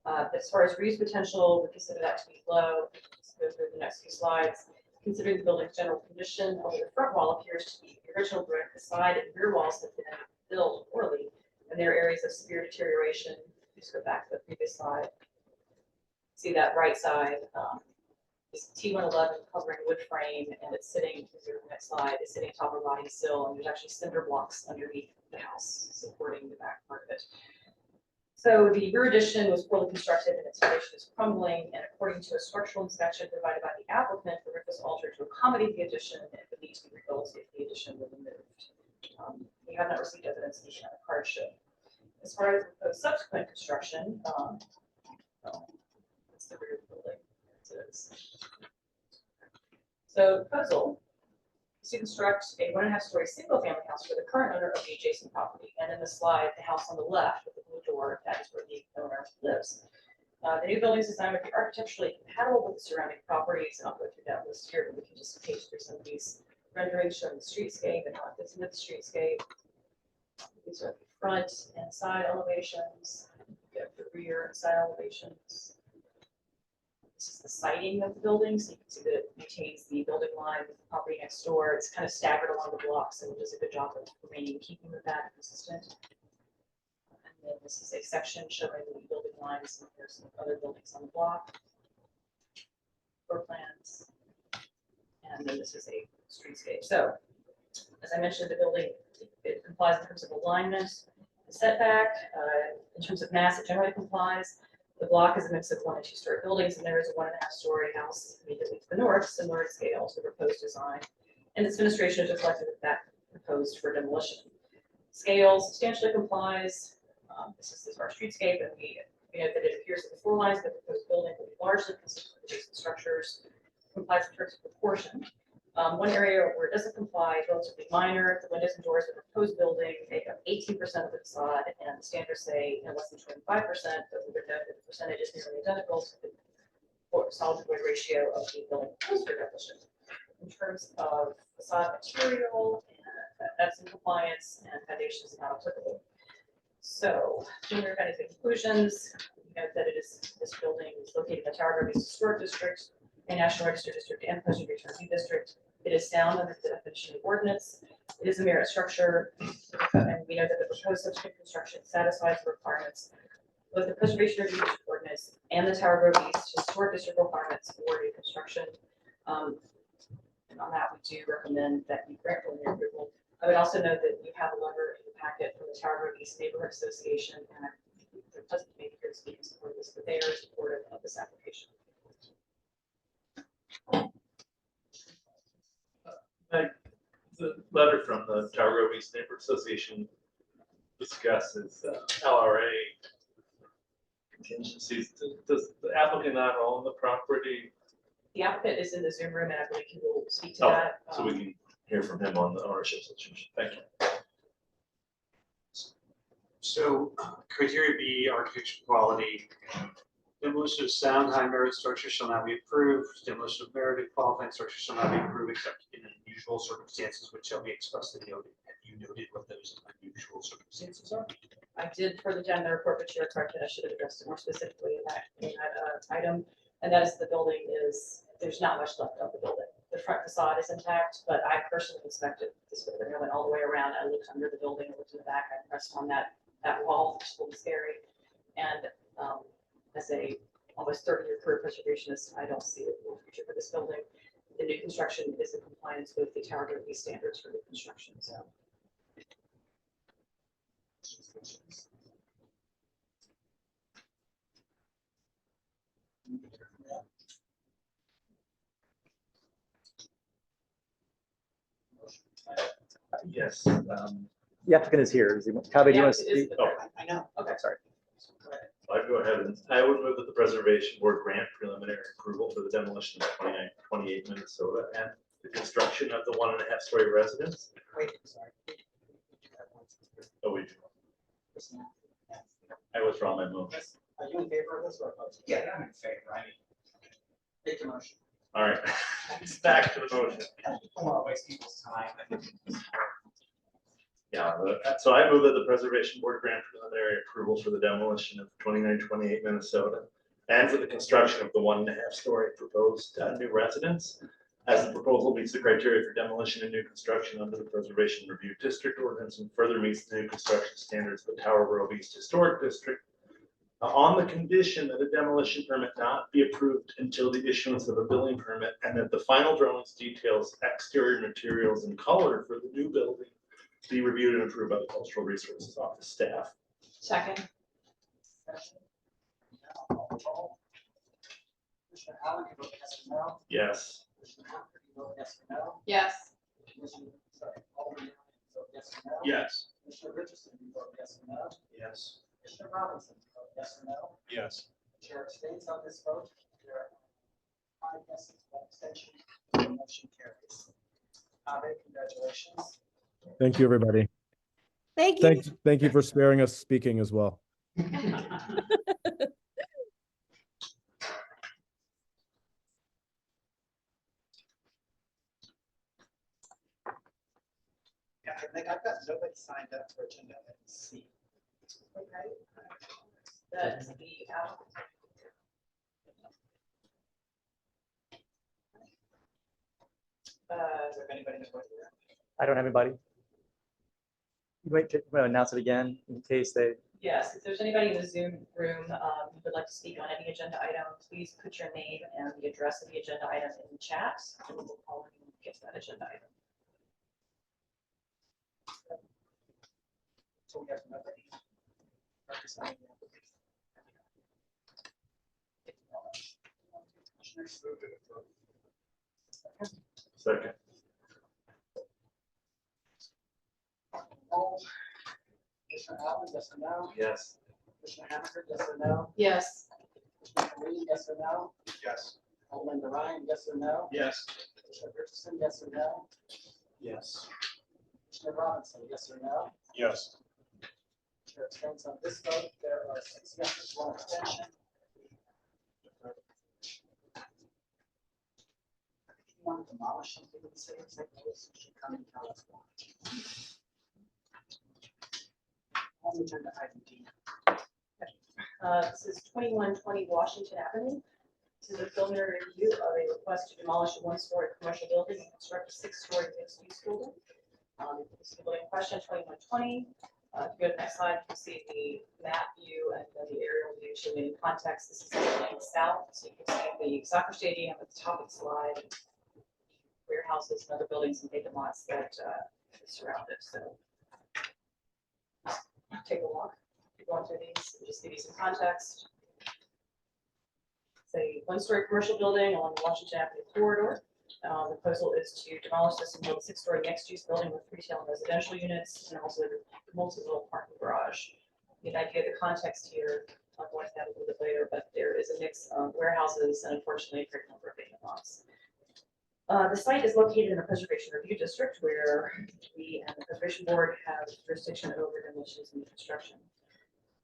C: As far as reuse potential, we consider that to be low. Let's go through the next few slides. Considering the building's general condition, although the front wall appears to be the original brick, the side and rear walls have been built poorly, and there are areas of severe deterioration. Just go back to the previous slide. See that right side is T111 covering wood frame, and it's sitting, the next slide, is sitting atop a rotting sill, and there's actually cinder blocks underneath the house supporting the back part of it. So the rear addition was poorly constructed and its foundation is crumbling, and according to a structural inspection provided by the applicant, the roof was altered to accommodate the addition and would need to be rebuilt if the addition were removed. We have not received evidence of economic hardship. As far as the subsequent construction, it's the rear of the building. So proposal is to construct a 1.5-story single-family house for the current owner of the adjacent property. And in the slide, the house on the left with the blue door, that is where the owner lives. The new building's design would be architecturally compatible with the surrounding properties. And I'll go through that list here, but we can just page through some of these renderings showing the streetscape and how it fits into the streetscape. These are the front and side elevations, the rear and side elevations. This is the siding of the building, so you can see that it maintains the building line with the property next door. It's kind of staggered along the blocks, and it does a good job of remaining keeping with that consistent. And then this is a section showing the building lines, and there's some other buildings on the block. Floor plans. And then this is a streetscape. So, as I mentioned, the building, it complies in terms of alignment, the setback, in terms of mass, it generally complies. The block is a mix of 1- and 2-story buildings, and there is a 1.5-story house immediately to the north, similar in scale to the proposed design. And its administration is reflective of that proposed for demolition. Scale substantially complies. This is our streetscape, and we know that it appears that the floor lines of the proposed building will be largely consistent with adjacent structures, complies in terms of proportion. One area where it doesn't comply is relatively minor. The windows and doors of the proposed building make up 18% of the facade, and the standards say less than 25%, but we would note that the percentage is nearly identical to the solid wood ratio of the building proposed for demolition. In terms of facade material, that's in compliance, and foundation is not applicable. So, when we're kind of conclusions, we note that this building is located in the Tower Grove East Historic District, a National Register District, and Preservation Review District. It is sound under the definition of ordinance. It is a merit structure, and we know that the proposed subsequent construction satisfies the requirements of the Preservation Review District ordinance and the Tower Grove East Historic District requirements for new construction. And on that, we do recommend that you grant preliminary approval. I would also note that you have a letter in the packet from the Tower Grove East Neighborhood Association, and it doesn't make here to speak in support of this, but they are supportive of this application.
B: The letter from the Tower Grove East Neighborhood Association discusses LRA contingencies. Does the applicant not own the property?
C: The applicant is in the Zoom room, and I believe he will speak to
B: Oh,
C: that.
B: so we can hear from him on the ownership situation. Thank you.
D: So criteria B, architecture quality. Demolition of sound high merit structure shall not be approved. Demolition of merited qualifying structure shall not be approved except in unusual circumstances which shall be expressly noted. Have you noted what those unusual circumstances are?
C: I did for the agenda report, but you're correct that I should have addressed it more specifically in that item. And that is the building is, there's not much left of the building. The front facade is intact, but I personally inspected this building. I went all the way around. I looked under the building, I looked in the back, I pressed on that wall, which is a little scary. And as a almost 30-year career preservationist, I don't see a future for this building. The new construction is in compliance with the Tower Grove East standards for new construction, so.
H: Yes, the applicant is here. Kaveh, do you want to
C: Yeah, it is
H: speak?
C: the-
H: Oh,
J: I know.
H: okay, sorry.
B: I'd go ahead and I would move that the preservation board grant preliminary approval for the demolition of 2928 Minnesota and the construction of the 1.5-story residence.
J: Wait, sorry.
B: Oh, wait, I withdraw my motion.
J: Are you in favor of this or opposed? Yeah, I'm in favor. I mean, make the motion.
B: All right, back to the motion.
J: I don't want to waste people's time.
B: Yeah, so I move that the preservation board grant preliminary approval for the demolition of 2928 Minnesota and for the construction of the 1.5-story proposed new residence. As the proposal meets the criteria for demolition and new construction under the Preservation Review District ordinance and further meets the new construction standards of the Tower Grove East Historic District. On the condition that a demolition permit not be approved until the issuance of a building permit and that the final drawings details exterior materials and color for the new building be reviewed and approved by the Cultural Resources Office staff.
C: Second.
J: Commissioner Allen, you vote yes or no?
B: Yes.
J: Commissioner Humphrey, you vote yes or no?
G: Yes.
J: Commissioner, sorry, Alderman, you vote yes or no?
B: Yes.
J: Commissioner Richardson, you vote yes or no?
B: Yes.
J: Commissioner Robinson, you vote yes or no?
B: Yes.
J: Chair abstains on this vote. There are 5 yeses, 1 abstention. The motion carries. Abe, congratulations.
M: Thank you, everybody.
K: Thank you.
M: Thank you for sparing us speaking as well.
J: Yeah, I think I've got nobody signed up for agenda item C.
C: That's the applicant.
J: Is there anybody who's voting there?
H: I don't have anybody. You might announce it again in case they,
C: Yes, if there's anybody in the Zoom room who would like to speak on any agenda item, please put your name and the address of the agenda item in the chat, and we'll call you and get to that agenda item.
J: So we have nobody. representing the application. Commissioners, move to approve.
B: Second.
J: Roll. Commissioner Allen, yes or no?
B: Yes.
J: Commissioner Hammer, yes or no?
C: Yes.
J: Commissioner Lee, yes or no?
F: Yes.
J: Alderman Ryan, yes or no?
F: Yes.
J: Commissioner Richardson, yes or no?
F: Yes.
J: Commissioner Robinson, yes or no?
F: Yes.
J: Chair abstains on this vote. There are 6 yeses, 1 abstention. If you want to demolish something in the city, it's like, you should come and tell us why. On agenda item D.
C: This is 2120 Washington Avenue. This is a preliminary review of a request to demolish a 1-story commercial building and construct a 6-story mixed-use building. This is the building in question, 2120. If you go to the next slide, you can see the map view and then the aerial view showing in context. This is going south, so you can see the soccer stadium at the top of the slide, warehouses and other buildings and vacant lots that surround it. So take a walk, keep going through these, and just give you some context. It's a 1-story commercial building along the Washington Avenue corridor. The proposal is to demolish this and build a 6-story mixed-use building with retail and residential units and also a multi-level parking garage. The idea of the context here, I'll go into that a little bit later, but there is a mix of warehouses and unfortunately a great number of vacant lots. The site is located in a preservation review district where we and the preservation board have jurisdiction over demolitions and construction.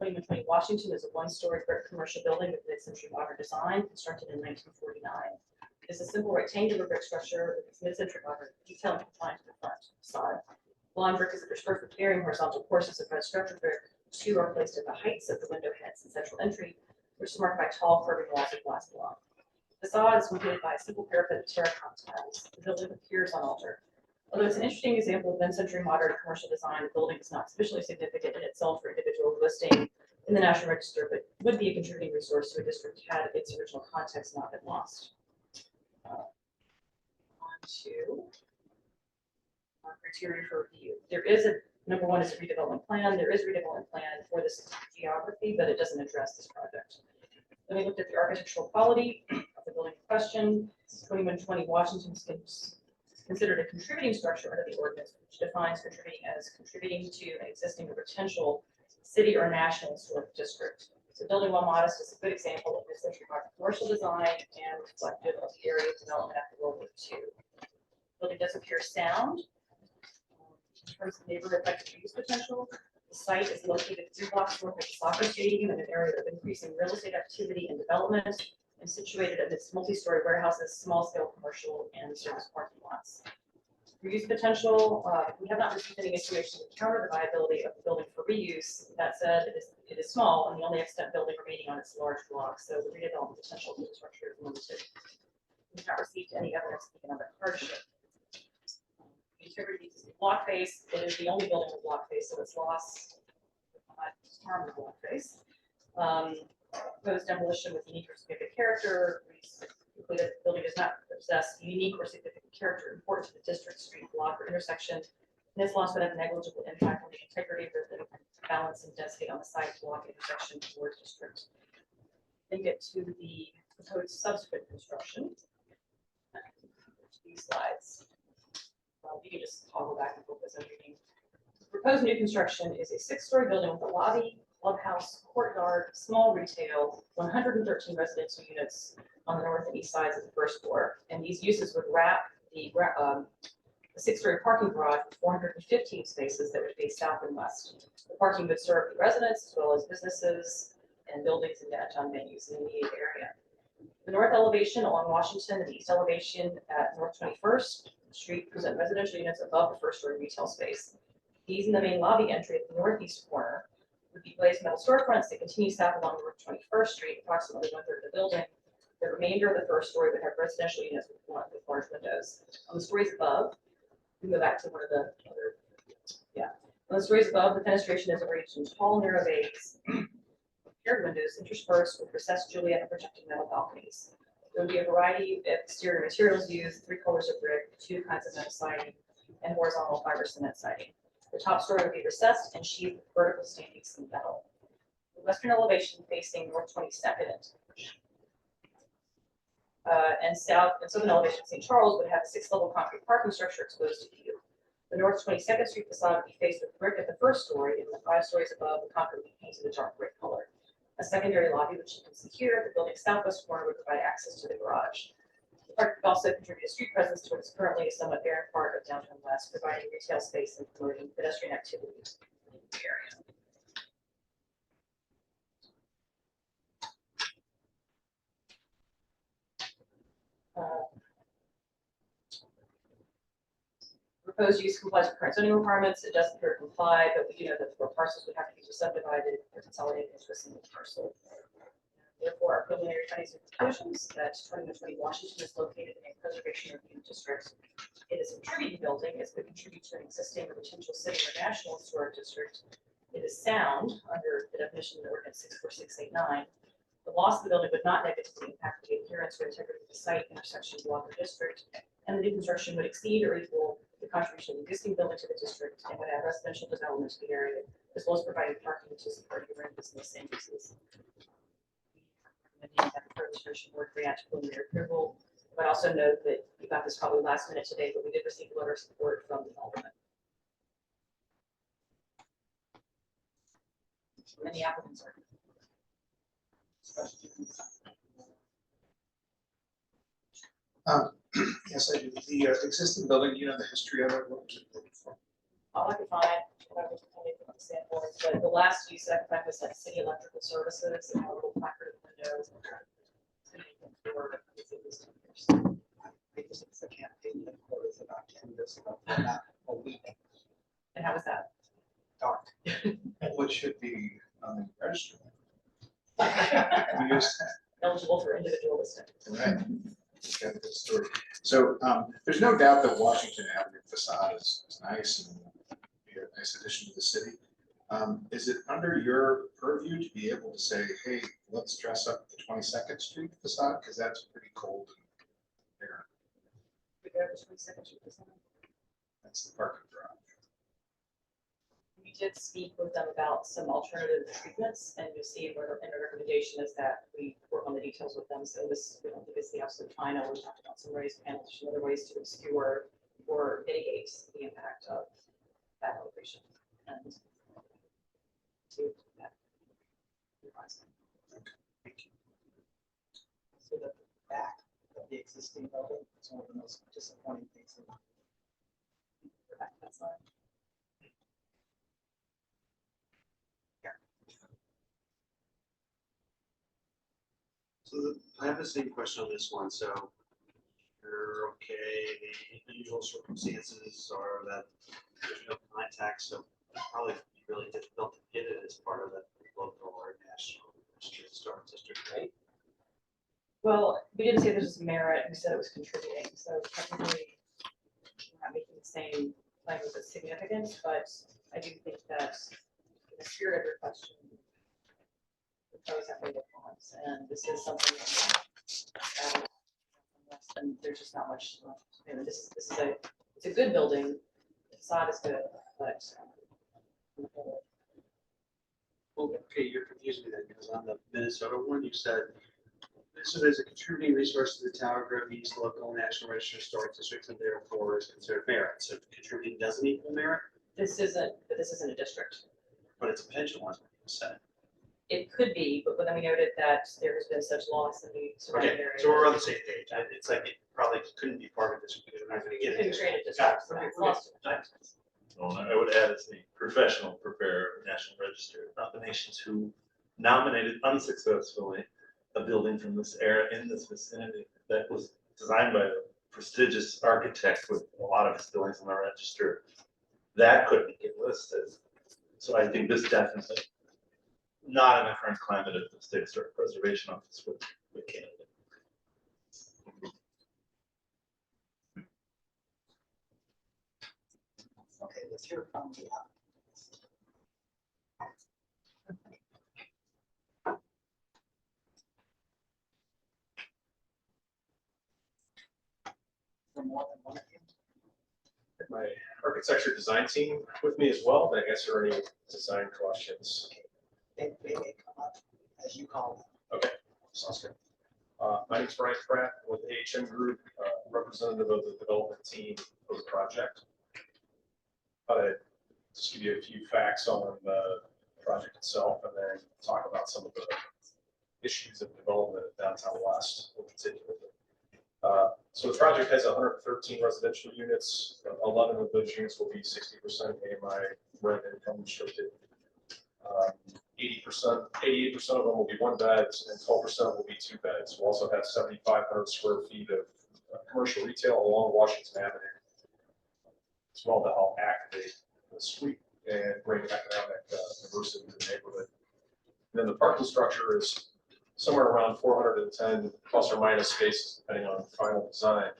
C: 2120 Washington is a 1-story brick commercial building with mid-century modern design constructed in 1949. It's a simple rectangular brick structure with its mid-century modern detail and confined to the front facade. Blonde brick is a dispersed with varying horizontal courses of red structured brick. 2 are placed at the heights of the window heads and central entry, which is marked by tall curving walls of glass block. The facade is completed by a simple parapet of terracotta tiles. The building appears unaltered. Although it's an interesting example of mid-century modern commercial design, the building is not sufficiently significant in itself for individual listing in the National Register, but would be a contributing resource to a district had its original context not been lost. On to our criteria for review. There is number 1 is a redevelopment plan. There is a redevelopment plan for this geography, but it doesn't address this project. Then we looked at the architectural quality of the building in question. 2120 Washington considered a contributing structure under the ordinance, which defines contributing as contributing to an existing or potential city or national historic district. So building while modest is a good example of mid-century modern commercial design and reflective of the area development after World War II. Building does appear sound in terms of neighborhood effective use potential. The site is located 3 blocks north of the soccer stadium in an area of increasing real estate activity and development, and situated amidst multi-story warehouses, small-scale commercial and service parking lots. For use potential, we have not received any information to counter the viability of the building for reuse. That said, it is small and the only extant building remaining on its large block, so the redevelopment potential of the structure is limited. We've not received any evidence of economic hardship. The integrity of the block face, it is the only building with block face, so its loss would not harm the block face. Proposed demolition with unique or significant character. We conclude that the building does not possess unique or significant character important to the district, street, block, or intersection. And this loss would have negligible impact on the integrity of the balance and density on the site, block, intersection, or district. Then get to the proposed subsequent construction. These slides. You can just toggle back and focus on reading. Proposed new construction is a 6-story building with a lobby, clubhouse, courtyard, small retail, 113 residential units on the north and east sides of the first floor. And these uses would wrap the 6-story parking garage with 415 spaces that would face south and west. The parking would serve the residents as well as businesses and buildings and downtown venues in the immediate area. The north elevation along Washington and the east elevation at North 21st Street present residential units above the first-story retail space. These in the main lobby entry at the northeast corner would be glazed metal storefronts that continue south along North 21st Street, approximately 1/3 of the building. The remainder of the first story would have residential units with large windows. On the stories above, we go back to one of the other, on the stories above, the fenestration is arranged in tall, narrow bays, paired windows interspersed with recessed Juliet and projecting metal balconies. There would be a variety of exterior materials used, 3 colors of brick, 2 kinds of metal siding, and horizontal fiber cement siding. The top story would be recessed and sheathed with vertical standings in metal. The western elevation facing North 22nd and south and southern elevation of St. Charles would have a 6-level concrete parking structure exposed to view. The North 22nd Street facade would be faced with brick at the first story, and the 5 stories above, the concrete would be painted a dark brick color. A secondary lobby, which you can see here, the building's southwest corner would provide access to the garage. The park would also contribute a street presence to what is currently a somewhat barren part of downtown West, providing retail space and promoting pedestrian activity in the area. Proposed use complies with current zoning requirements. It does appear to comply, but we do know that 4 parcels would have to be subdivided or consolidated into a single parcel. Therefore, our preliminary findings and conclusions that 2120 Washington is located in a preservation review district. It is a contributing building. It would contribute to an existing or potential city or national historic district. It is sound under the definition of the ordinance 64689. The loss of the building would not negatively impact the appearance or integrity of the site, intersection, block, or district, and the new construction would exceed or equal the contribution of the existing building to the district and would add residential development to the area, as well as providing parking to support your business and uses. Recommending that the Preservation Board grant preliminary approval. I also note that we got this probably last minute today, but we did receive a letter of support from the alderman. And the applicants are.
L: Yes, I do. The existing building, you know the history of it, what was it built for?
C: All I could find, what I was telling you from the standpoint, but the last use I could find was like city electrical services and a little placard windows.
J: Because it's a campaign that was about 10 years ago, not a week.
C: And how was that?
J: Dark.
L: What should be on the register?
J: We used
C: Eligible for individual listing.
L: Right. It's got a good story. So there's no doubt that Washington Avenue facade is nice and be a nice addition to the city. Is it under your purview to be able to say, hey, let's dress up the 22nd Street facade? Because that's pretty cold and bare. That's the parking garage.
C: We did speak with them about some alternative treatments, and you see where in the recommendation is that we work on the details with them. So this, we don't think it's the absolute final. We talked about some raised panels, some other ways to obscure mitigate the impact of that location and to that.
J: So the back of the existing building is one of the most disappointing things.
C: That's not-
D: I have the same question on this one, so you're okay, the unusual circumstances are that there's no contact, so it's probably really difficult to get it as part of the local or national historic district, right?
C: Well, we didn't say this was merit, we said it was contributing, so technically we're not making the same language as significant, but I do think that in the spirit of your question, the pros have the cons, and this is something that and there's just not much, you know, this is it's a good building, the facade is good, but
D: Well, okay, you're confusing me then, because on the Minnesota one, you said, this is a contributing resource to the Tower Grove East local and national register historic districts and therefore is considered merit. So contributing doesn't equal merit,
C: this isn't a district.
D: but it's a potential one, you said.
C: It could be, but then we noted that there has been such loss in the surrounding
D: Okay,
C: area.
D: so we're on the same page. It's like it probably couldn't be part of this because we're not gonna get it.
C: Couldn't create a
D: Got
C: district,
D: it.
C: so
D: Okay,
C: it's lost.
D: okay.
B: Well, I would add as the professional preparer of National Register of nominations who nominated unsuccessfully a building from this era in this vicinity that was designed by a prestigious architect with a lot of his buildings on the register. That couldn't get listed. So I think this definitely, not in the current climate of the State Historic Preservation Office with Canada.
J: Okay, let's hear from the applicant. For more than one of you.
N: My architecture design team with me as well, but I guess there are any design questions.
J: They may come up as you call
N: Okay, sounds good. My name's Brian Pratt with AHM Group, representative of the development team for the project. Just give you a few facts on the project itself and then talk about some of the issues of development at Downtown West in particular. So the project has 113 residential units. 11 of those units will be 60% AMI rent income restricted. 80%, 88% of them will be one beds and 12% will be two beds. We'll also have 7,500 square feet of commercial retail along Washington Avenue, as well to help activate the street and bring economic diversity to the neighborhood. And then the parking structure is somewhere around 410 plus or minus spaces, depending on final design.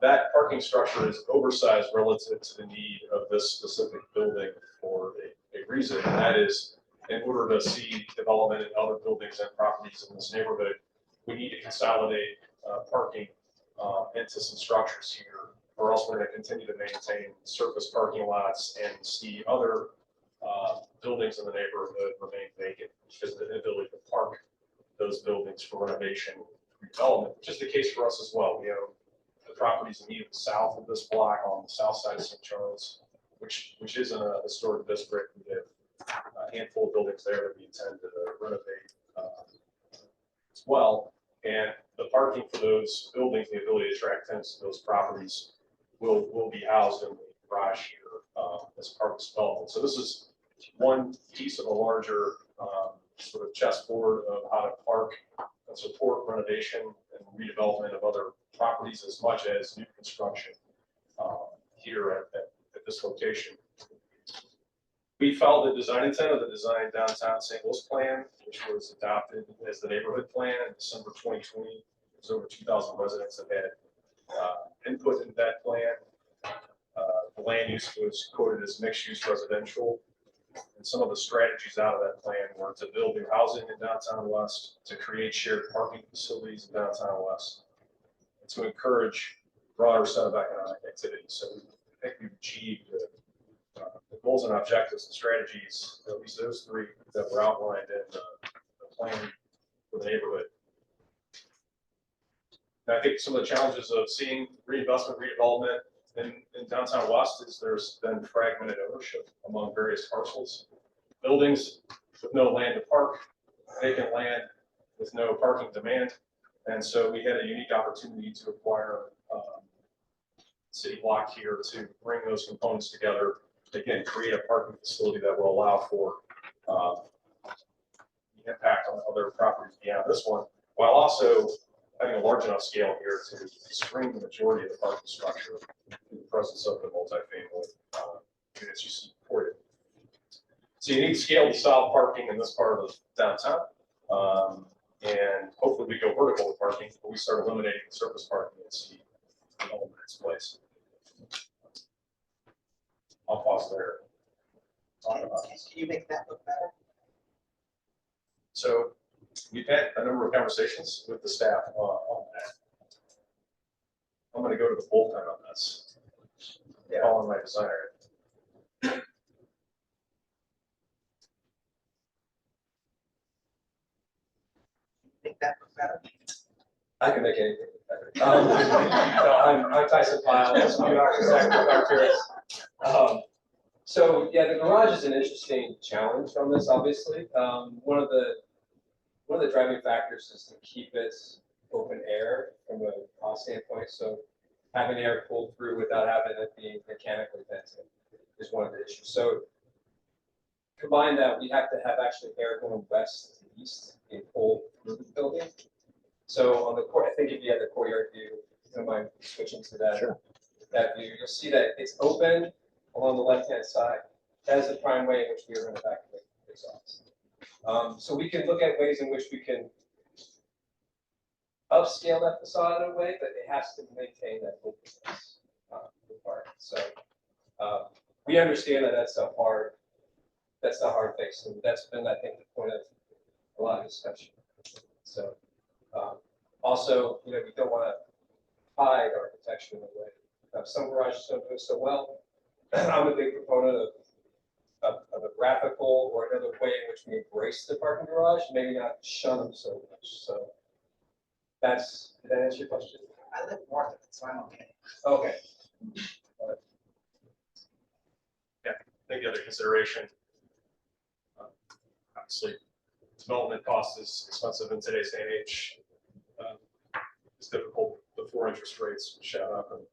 N: That parking structure is oversized relative to the need of this specific building for a reason, and that is in order to see development in other buildings and properties in this neighborhood, we need to consolidate parking into some structures here, or else we're going to continue to maintain surface parking lots and see other buildings in the neighborhood remain vacant because of the inability to park those buildings for renovation and redevelopment, which is the case for us as well. We have the properties immediately south of this block on the south side of St. Charles, which isn't a historic district. We have a handful of buildings there that we intend to renovate as well. And the parking for those buildings, the ability to attract tenants to those properties will be housed in the garage here as part of this development. So this is one piece of a larger sort of chessboard of how to park and support renovation and redevelopment of other properties as much as new construction here at this location. We followed the design intent of the Design Downtown St. Louis plan, which was adopted as the neighborhood plan in December 2020. There's over 2,000 residents that had input in that plan. The land use was quoted as mixed-use residential. And some of the strategies out of that plan were to build new housing in Downtown West, to create shared parking facilities in Downtown West, and to encourage a broader set of economic activities. So I think we've achieved the goals and objectives and strategies, at least those three that were outlined in the plan for the neighborhood. And I think some of the challenges of seeing reinvestment, redevelopment in downtown West is there's been fragmented ownership among various parcels. Buildings with no land to park, vacant land with no parking demand. And so we had a unique opportunity to acquire city block here to bring those components together. Again, create a parking facility that will allow for the impact on other properties beyond this one, while also having a large enough scale here to screen the majority of the parking structure in the presence of the multifamily units you see reported. So you need scale to solve parking in this part of downtown. And hopefully we go vertical with parking, but we start eliminating the surface parking and see development in its place. I'll pause there. Talk about this.
J: Can you make that look better?
N: So we've had a number of conversations with the staff on that. I'm going to go to the bullpen on this. Calling my designer.
J: Make that look better.
O: I can make anything better. I'm Tyson Pyle, I'm an architect with Arcturus. So yeah, the garage is an interesting challenge from this, obviously. One of the driving factors is to keep it open air from a cost standpoint. So having air pulled through without having it being mechanically vented is one of the issues. So combine that, we have to have actually air going west to east being pulled through the building. So on the court, I think if you had the courtyard view, if you don't mind switching to that, that view, you'll see that it's open along the left-hand side. That is the prime way in which we are going to evacuate the exhaust. So we can look at ways in which we can upscale that facade in a way, but it has to maintain that openness requirement. So we understand that that's the hard fix, and that's been, I think, the point of a lot of discussion. So also, you know, we don't want to hide architecture in a way. Some garages don't do it so well. I'm a big proponent of a graphical or another way in which we embrace the parking garage, maybe not shun them so much. So did that answer your question?
J: I live north of it, so I'm okay.
O: Okay.
N: Yeah, I think the other consideration, obviously, development cost is expensive in today's day and age. It's difficult before interest rates shot up and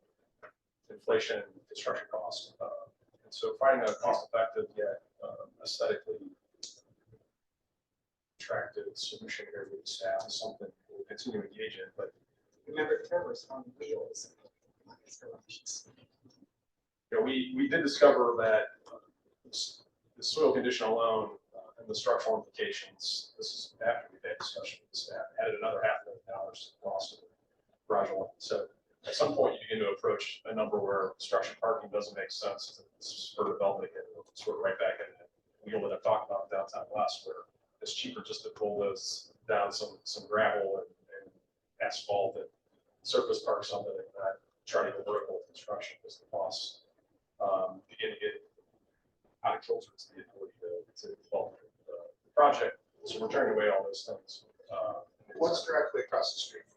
N: inflation and construction costs. And so finding a cost-effective yet aesthetically attractive solution here with the staff is something we'll continue to engage in. But
J: Remember, Trevor's on wheels.
N: you know, we did discover that the soil condition alone and the structural implications, this is after we've had discussion with the staff, added another $500,000 to the cost of the garage alone. So at some point, you begin to approach a number where structured parking doesn't make sense for development again. Sort of right back in the wheel that I've talked about in downtown West, where it's cheaper just to pull those down some gravel and asphalt and surface park something like that. Try to go vertical construction because the costs begin to get out of kilter to the ability to develop the project. So we're turning away all those things.
L: What's directly across the street?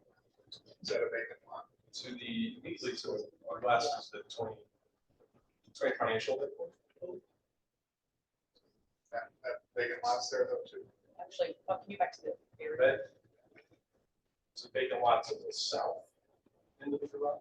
L: Is that a vacant lot?
N: To the immediately to our west is the 20 financial.
L: That vacant lot's there though too.
C: Actually, I'll come you back to the area.
N: But it's a vacant lot to the south end of the garage.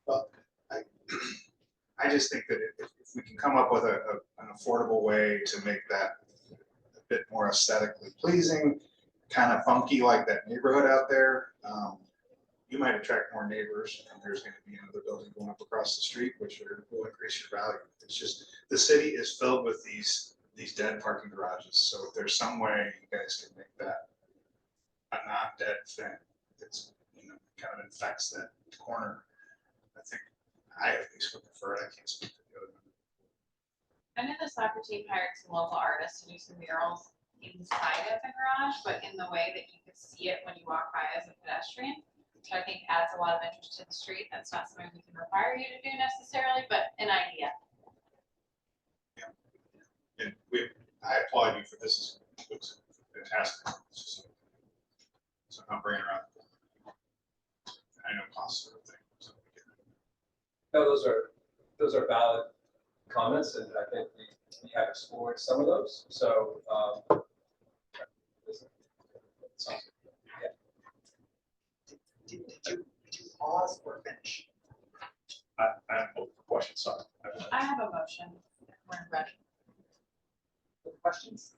L: Well, I just think that if we can come up with an affordable way to make that a bit more aesthetically pleasing, kind of funky like that neighborhood out there, you might attract more neighbors, and there's going to be another building going up across the street, which will increase your value. It's just, the city is filled with these dead parking garages. So if there's some way you guys can make that a non-dead thing, it's, you know, kind of infects that corner. I think I at least would prefer it. I can't speak to the other.
G: I know the soccer team hired some local artists to do some murals inside of the garage, but in the way that you could see it when you walk by as a pedestrian, which I think adds a lot of interest to the street. That's not something we can require you to do necessarily, but an idea.
L: Yeah. And I applaud you for this. It looks fantastic. It's just, so I'm bringing around. I know costs sort of thing. So,
O: No, those are valid comments, and I think we have explored some of those, so, sounds good.
J: Did you pause or finish?
N: I have a question, sorry.
G: I have a motion. We're ready.
J: Questions?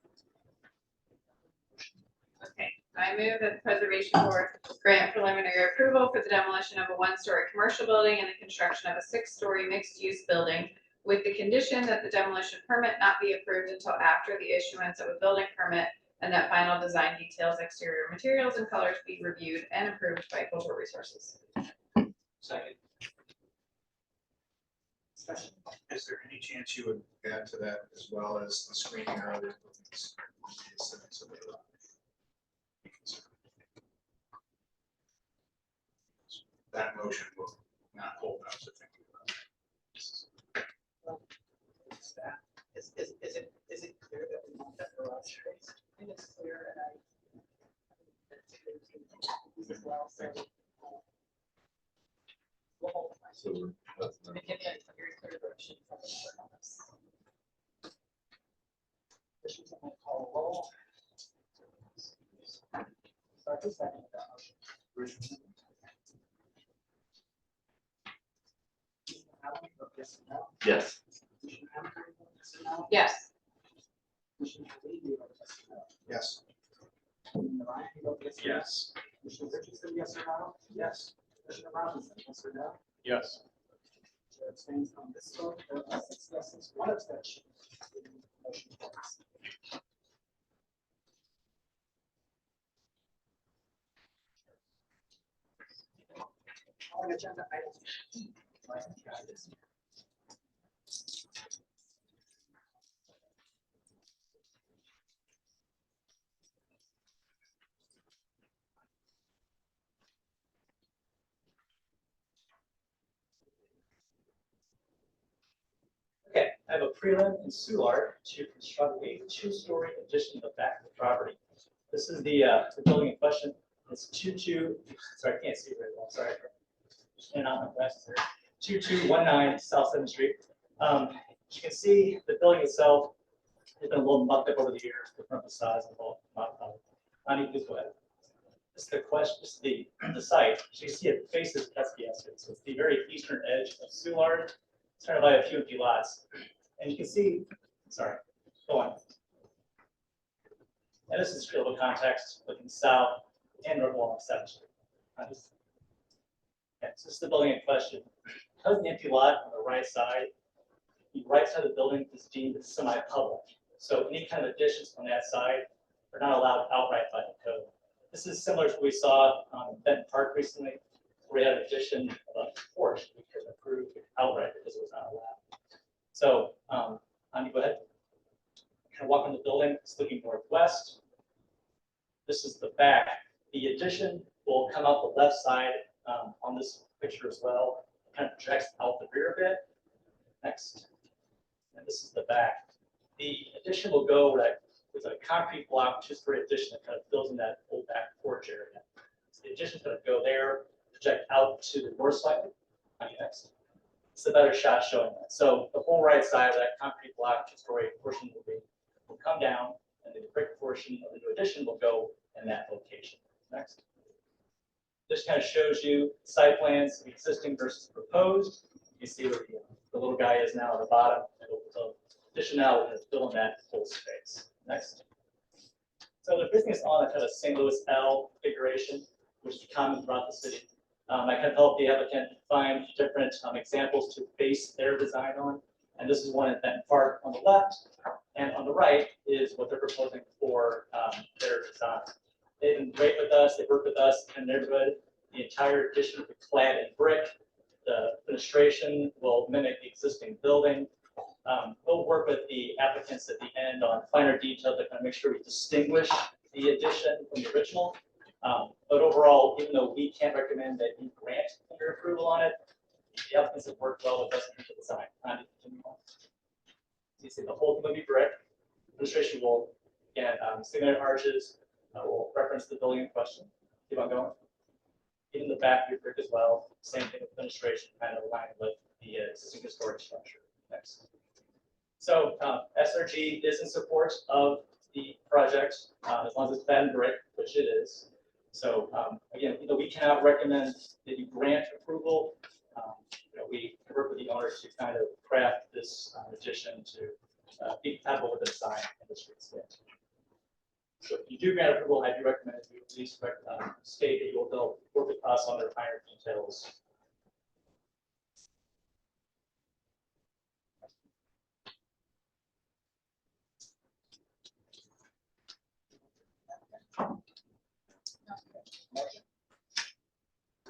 G: Okay, I move that the Preservation Board grant preliminary approval for the demolition of a one-story commercial building and the construction of a six-story mixed-use building with the condition that the demolition permit not be approved until after the issuance of a building permit and that final design details, exterior materials, and colors be reviewed and approved by Cultural Resources.
D: Second.
J: Discussion?
L: is there any chance you would add to that as well as the screening or other improvements? That motion will not hold up to thinking about.
J: Staff, is it clear that we want that garage space? I think it's clear and I. As well, so. We'll hold it.
B: So that's not-
J: Give me a very clear direction from the board on this. Commissioners, I'm gonna call a roll. Start the second with that motion. Commissioner Allen, vote yes or no?
B: Yes.
J: Commissioner Hamilton, vote yes or no?
G: Yes.
J: Commissioner Lee, you vote yes or no?
L: Yes.
J: Commissioner Ryan, you vote yes or no?
N: Yes.
J: Commissioner Richardson, yes or no? Yes. Commissioner Robinson, yes or no?
N: Yes.
J: Chair abstains on this vote, there are 6 yeses, 1 abstention. Motion carries. Calling agenda item E.
H: Okay, I have a prelim in Soulard to construct a 2-story addition to the back of the property. This is the building in question. It's sorry, I can't see very well, sorry. And on my glasses here. 2219 South 7th Street. As you can see, the building itself has been a little mucked up over the years, the front facades and all. Please go ahead. This is the question, this is the site. So you see it faces SPS, so it's the very eastern edge of Soulard. Surrounded by a few empty lots. And you can see, sorry, go on. And this is a little context looking south and north along 7th Street. Okay, so this is the building in question. Because the empty lot on the right side, the right side of the building is deemed semi-public. So any kind of additions on that side are not allowed outright by the code. This is similar to what we saw in Benton Park recently, where we had an addition of a porch we could approve outright because it was not allowed. So, Andy, go ahead. Kind of walk in the building, it's looking northwest. This is the back. The addition will come out the left side on this picture as well. It kind of projects out the rear a bit. Next. And this is the back. The addition will go with a concrete block, 2-story addition that kind of fills in that old back porch area. So the addition is going to go there, project out to the north side. Next. It's a better shot showing that. So the whole right side of that concrete block 2-story portion will come down, and the brick portion of the new addition will go in that location. Next. This kind of shows you site plans, existing versus proposed. You see where the little guy is now at the bottom. And the addition now is filling that whole space. Next. So they're basing this on a kind of St. Louis L configuration, which is common throughout the city. I can help the applicant find different examples to base their design on. And this is one at Benton Park on the left, and on the right is what they're proposing for their design. They've been great with us. They've worked with us in the neighborhood. The entire addition will be clad in brick. The fenestration will mimic the existing building. We'll work with the applicants at the end on finer details to kind of make sure we distinguish the addition from the original. But overall, even though we can't recommend that you grant your approval on it, the applicants have worked well with us in terms of design. You see the whole thing will be brick. Illustration will, again, segmented arches will reference the building in question. Keep on going. in the back of your brick as well. Same thing with fenestration, kind of aligned with the existing historic structure. Next. So SRG is in support of the project as long as it's bed and brick, which it is. So again, we cannot recommend that you grant approval. We work with the owners to kind of craft this addition to be compatible with the design industry. So if you do grant approval, I do recommend that you at least state that you will work with us on the finer details.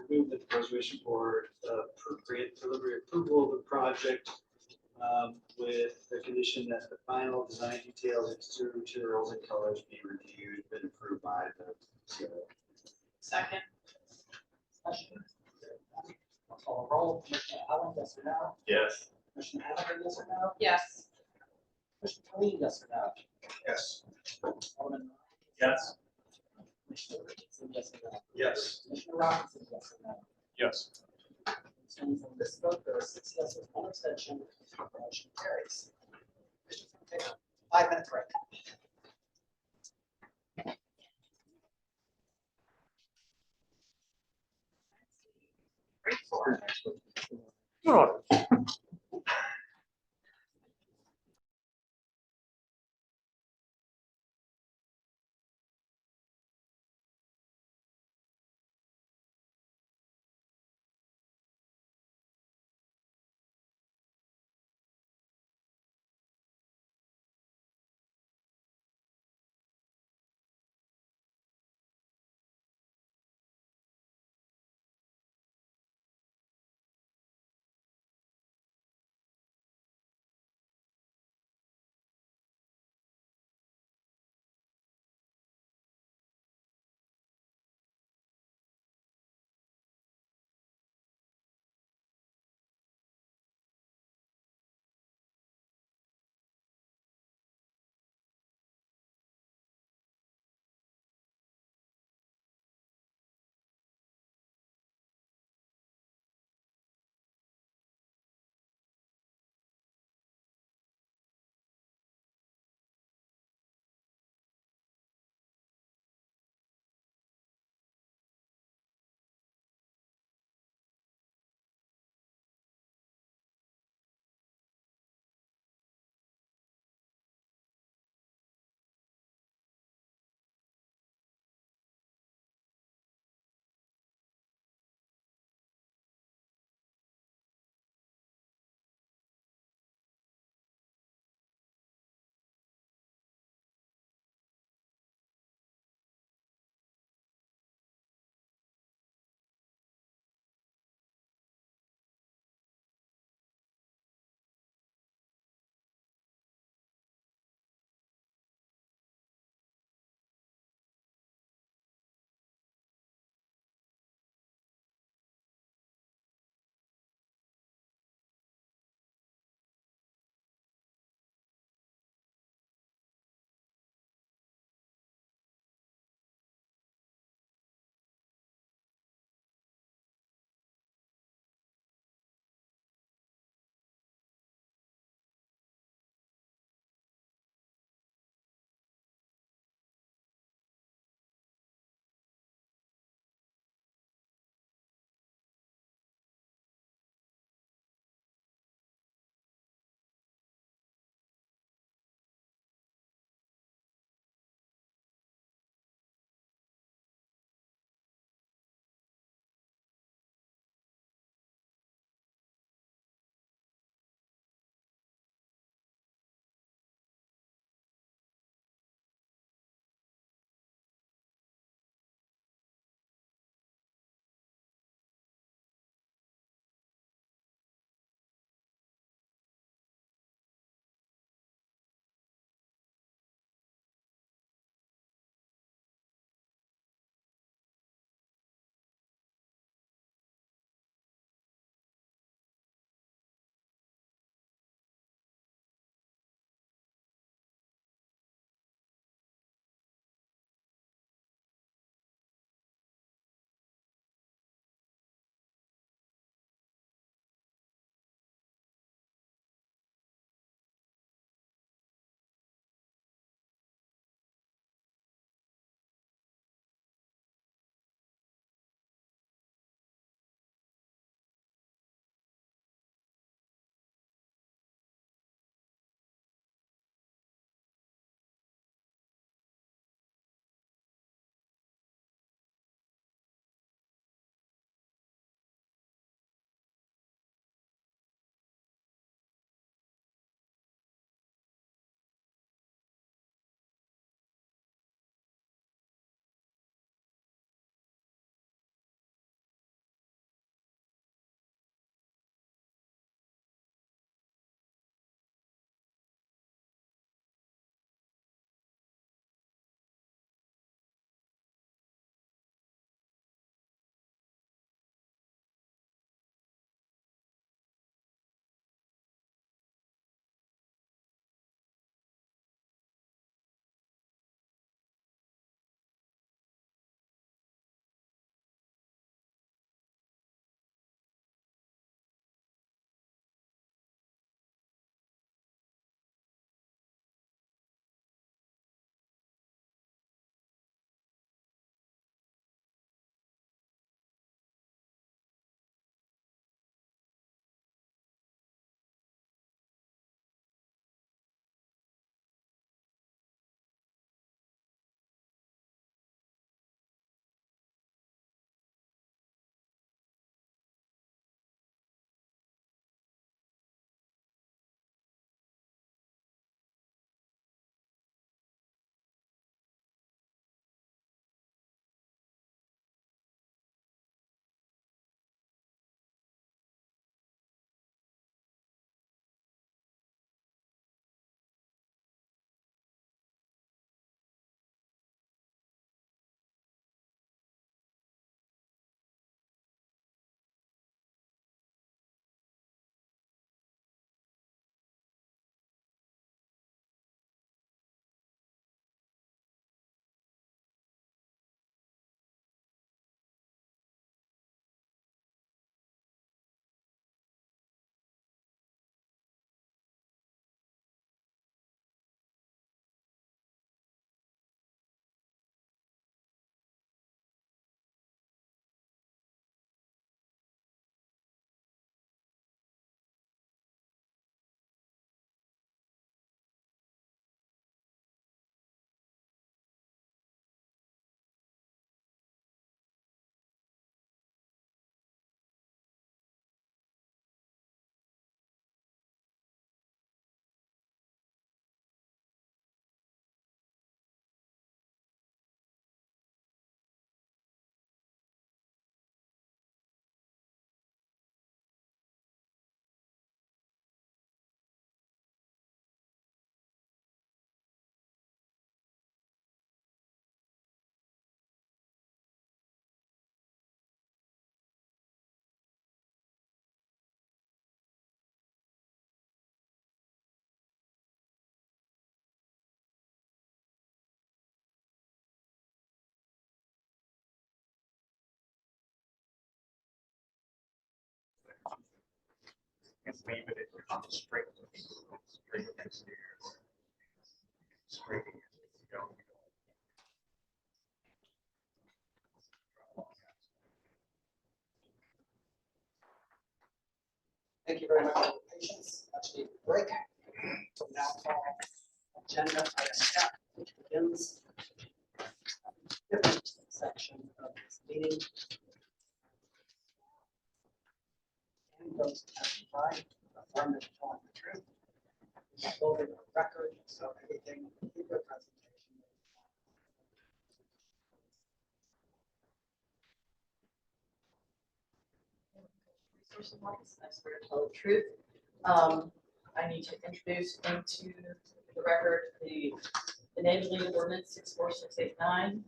D: Move that the preservation board grant preliminary approval of the project with the condition that the final design details, exterior materials and colors be reviewed and approved by the CIO.
G: Second.
J: I'll call a roll. Commissioner Allen, yes or no?
B: Yes.
J: Commissioner Hannaford, yes or no?
G: Yes.
J: Commissioner Khalid, yes or no?
L: Yes.
J: Alderman Ryan,
B: Yes.
J: Commissioner Richardson, yes or no?
N: Yes.
J: Commissioner Robinson, yes or no?
N: Yes.
J: So from this vote, there are 6 yeses, 1 abstention, motion carries. Commissioner's gonna take a 5-minute break.
D: can leave it on the straight. Straight exterior. Straight. You know.
J: Thank you very much for your patience. Let's take a break. So now call agenda item F, which begins a different section of this meeting. And goes to testify, affirmative telling the truth. Voting on record, so everything in your presentation.
C: Resources office, I swear to tell the truth. I need to introduce into the record the enabling ordinance 64689,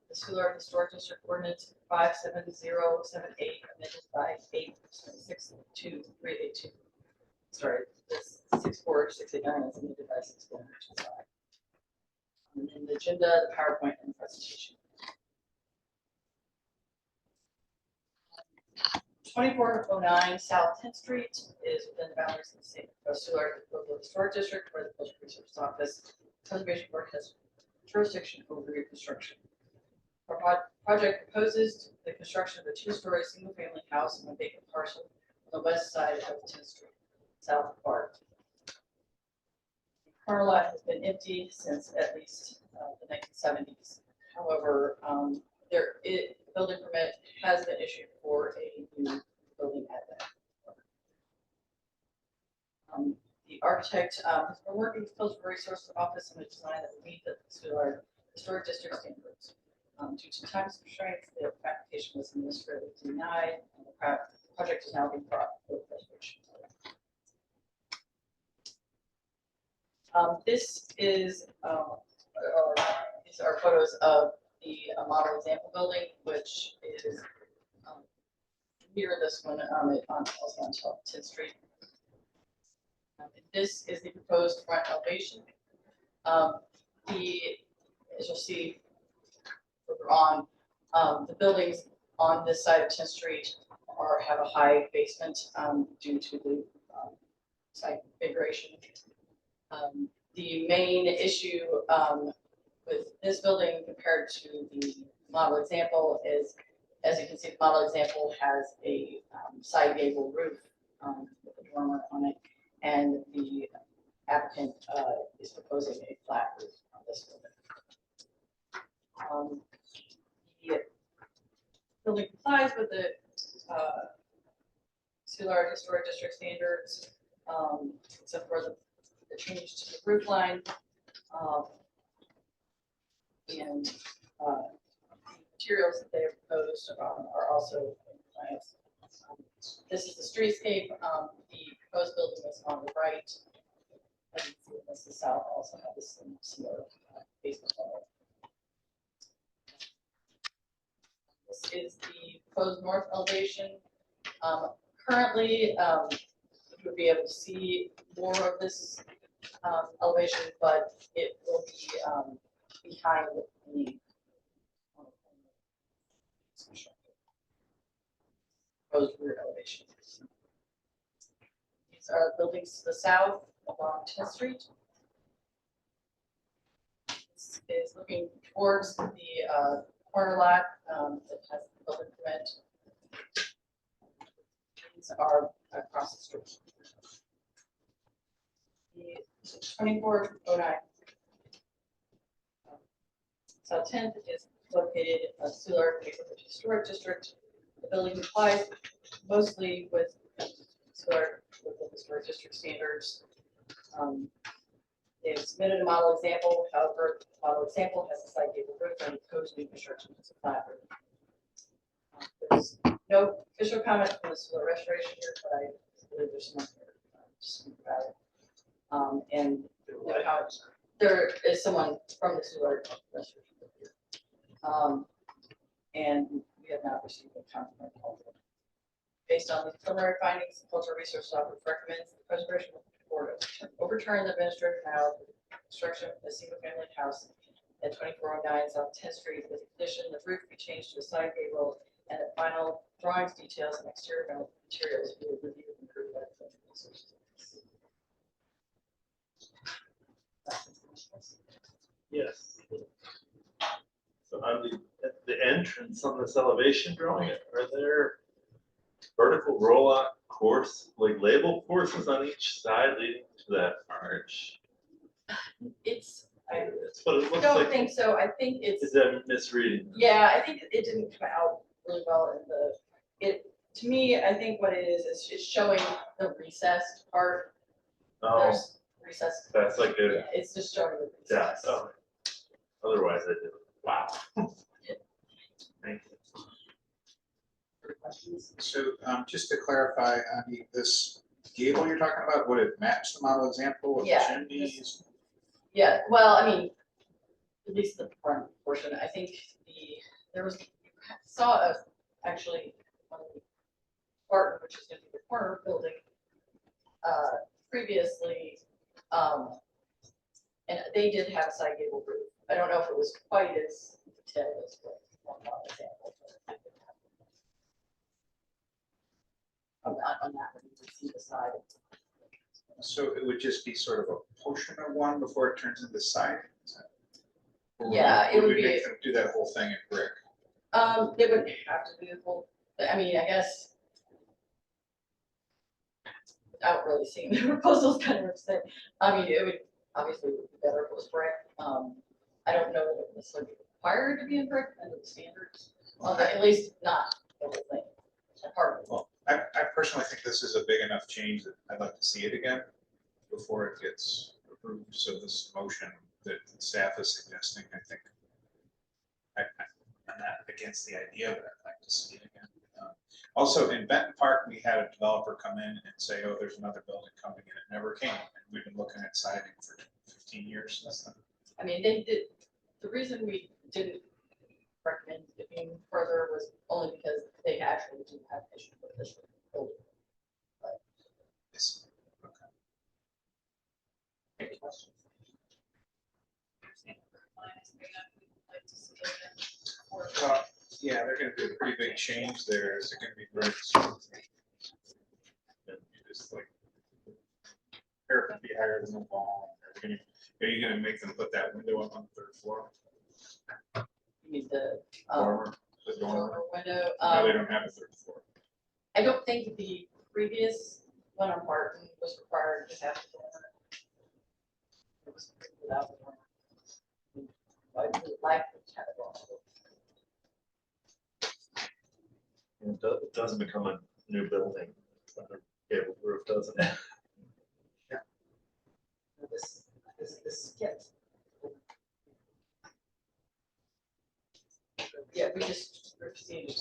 C: the Solar Historic District Ordinance 57078, amended by 862 Sorry, this 64689 is amended by 64125. And then the agenda, the PowerPoint, and the presentation. 2409 South 10th Street is within the boundaries of the state of Solar Local Historic District, where the Coastal Resources Office Conservation Board has jurisdiction over your construction. Our project proposes the construction of a two-story single-family house on a vacant parcel on the west side of 10th Street, south of Bart. The corner lot has been empty since at least the 1970s. However, the building permit has been issued for a new building at that. The architect has been working with Coastal Resources Office on a design that will meet the Solar Historic District standards. Due to time constraints, the application was administratively denied, and the project is now being brought to preservation. These are photos of the model example building, which is near this one also on 10th Street. This is the proposed front elevation. As you'll see further on, the buildings on this side of 10th Street have a high basement due to the site configuration. The main issue with this building compared to the model example is, as you can see, the model example has a side gable roof with a dormer on it, and the applicant is proposing a flat roof on this building. The building complies with the Solar Historic District standards, except for the change to the roof line. And materials that they have proposed are also in compliance. This is the streetscape. The proposed building is on the right. And this is south, also have this similar basement level. This is the proposed north elevation. Currently, you would be able to see more of this elevation, but it will be behind the proposed rear elevation. These are buildings to the south along 10th Street. This is looking towards the corner lot that has the building permit. These are across the street. The 2409 South 10th is located in a Solar Historic District. The building complies mostly with Solar Historic District standards. They've submitted a model example. However, the model example has a side gable roof and proposed new construction is a flat roof. There's no official comment from the solar restoration here, but I believe there's some here to speak about it. And there is someone from the solar restoration here. And we have not received a comment. Based on the preliminary findings, the Cultural Resources Office recommends the Preservation Board overturn the administrative denial of the construction of a single-family house at 2409 South 10th Street with the condition the roof be changed to a side gable and the final drawings, details, and exterior materials be reviewed and approved by the
B: Yes. So on the entrance on this elevation drawing, are there vertical rollout course, like label courses on each side leading to that arch? That's what it
C: I
B: looks
C: don't
B: like.
C: think so, I think
B: Is
C: it's,
B: that misreading?
C: yeah, I think it didn't come out really well in to me, I think what it is it's showing the recessed part.
B: Oh,
C: There's recessed.
B: that's like
C: Yeah,
B: a,
C: it's just showing the
B: yeah,
C: recess.
B: oh. Otherwise I did, wow. Thank you.
J: Further questions?
L: So just to clarify, this gable you're talking about, would it match the model example with the
C: Yeah,
L: chimneys?
C: Yeah, well, I mean, at least the front portion, I think saw actually, one of the Barton, which is gonna be the corner building, previously, and they did have a side gable roof. I don't know if it was quite as detailed as what one model example. But on that one, you can see the side.
L: So it would just be sort of a portion of one before it turns into siding? Is that- or
C: Yeah, it would
L: we
C: be-
L: make them do that whole thing in brick?
C: They wouldn't have to do the whole, I mean, I guess. Without really seeing the proposals kind of say, I mean, it would obviously would be better if it was brick. I don't know that it would necessarily be required to be in brick under the standards, at least not the whole thing. Part of it.
L: Well, I personally think this is a big enough change that I'd like to see it again before it gets approved. So this motion that staff is suggesting, I think, I'm not against the idea, but I'd like to see it again. Also, in Benton Park, we had a developer come in and say, oh, there's another building coming, and it never came. And we've been looking at siding for 15 years since then.
C: I mean, they did, the reason we didn't recommend it being further was only because they actually do have issues with this building.
L: Yes. Okay.
J: Any questions?
L: Yeah, they're gonna do a pretty big change there. Is it gonna be bricks? Just like parapet be higher than the wall. Are you gonna make them put that window up on the third floor?
C: You mean the
L: Dormer, the dormer?
C: dormer window.
L: No, they don't have a third floor.
C: I don't think the previous one on Barton was required to have the dormer. It was without the dormer. I would like to have it on.
B: It doesn't become a new building, gable roof, doesn't it?
J: This gets.
C: Yeah, we just received.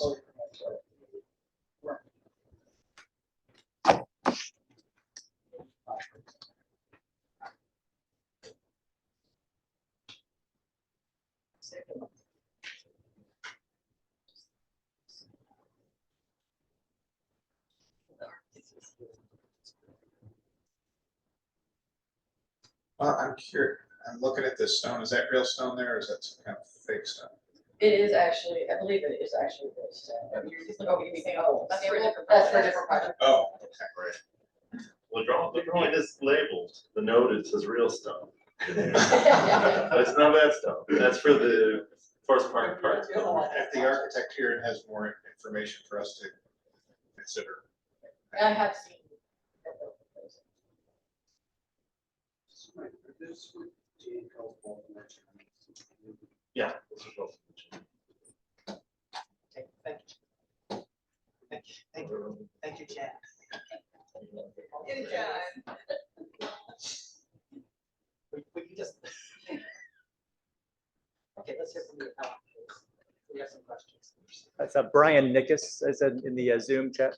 L: Well, I'm curious, I'm looking at this stone. Is that real stone there or is that some kind of fake stone?
C: It is actually, I believe it is actually this. That's for a different. Project.
L: Oh, okay.
B: Right. Well, the drawing is labeled, the note, it says real stone. But it's not that stone, that's for the first part.
L: If the architect here has more information for us to consider.
C: I have seen.
B: Yeah.
J: Okay, thank you. Thank you, Chad.
C: Anytime.
J: We can just. Okay, let's hear from you. We have some questions.
P: That's Brian Nickus, as in the Zoom chat.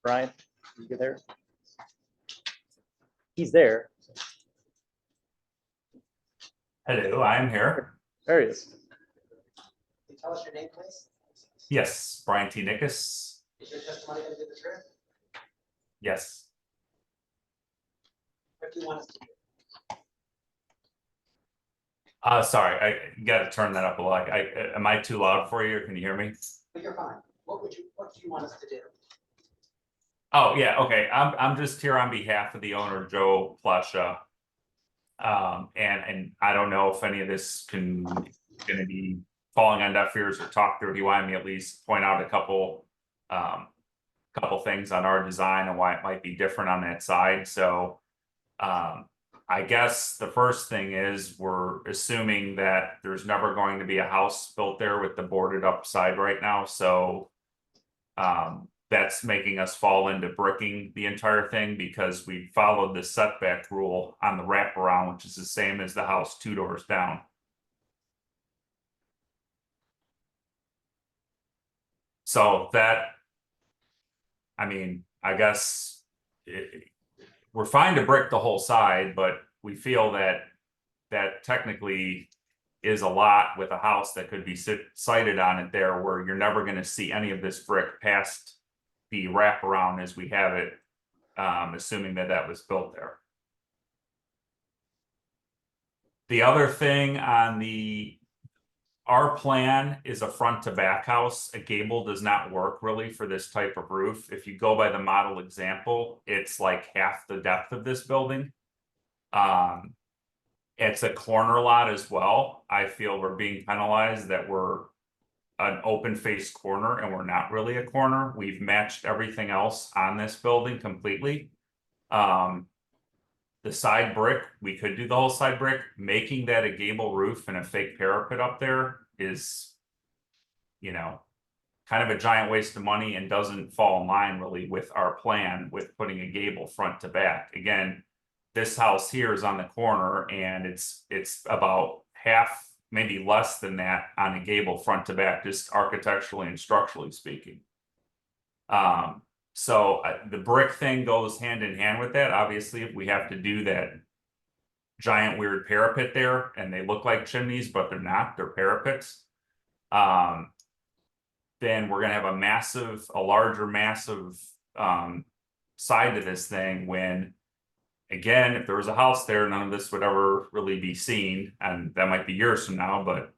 P: Brian, you there? He's there.
Q: Hello, I'm here.
P: There he is.
J: Can you tell us your name, please?
Q: Yes, Brian T. Nickus.
J: Is your testimony going to be the truth?
Q: Yes.
J: What do you want us to do?
Q: Sorry, I got to turn that up a lot. Am I too loud for you, or can you hear me?
J: But you're fine. What do you want us to do?
Q: Oh, yeah, okay. I'm just here on behalf of the owner, Joe Plusha. And I don't know if any of this gonna be falling on deaf ears or talk through. You want me at least point out a couple things on our design and why it might be different on that side. So I guess the first thing is we're assuming that there's never going to be a house built there with the boarded up side right now. So that's making us fall into bricking the entire thing because we followed the setback rule on the wraparound, which is the same as the house 2 doors down. So that, I mean, I guess we're fine to brick the whole side, but we feel that that technically is a lot with a house that could be sited on it there where you're never going to see any of this brick past the wraparound as we have it, assuming that that was built there. The other thing on our plan is a front to back house. A gable does not work really for this type of roof. If you go by the model example, it's like half the depth of this building. It's a corner lot as well. I feel we're being penalized that we're an open faced corner and we're not really a corner. We've matched everything else on this building completely. The side brick, we could do the whole side brick. Making that a gable roof and a fake parapet up there is, you know, kind of a giant waste of money and doesn't fall in line really with our plan with putting a gable front to back. Again, this house here is on the corner and it's about half, maybe less than that on a gable front to back, just architecturally and structurally speaking. So the brick thing goes hand in hand with that. Obviously, if we have to do that giant weird parapet there and they look like chimneys, but they're not, they're parapets. Then we're gonna have a larger massive side to this thing when, again, if there was a house there, none of this would ever really be seen, and that might be years from now, but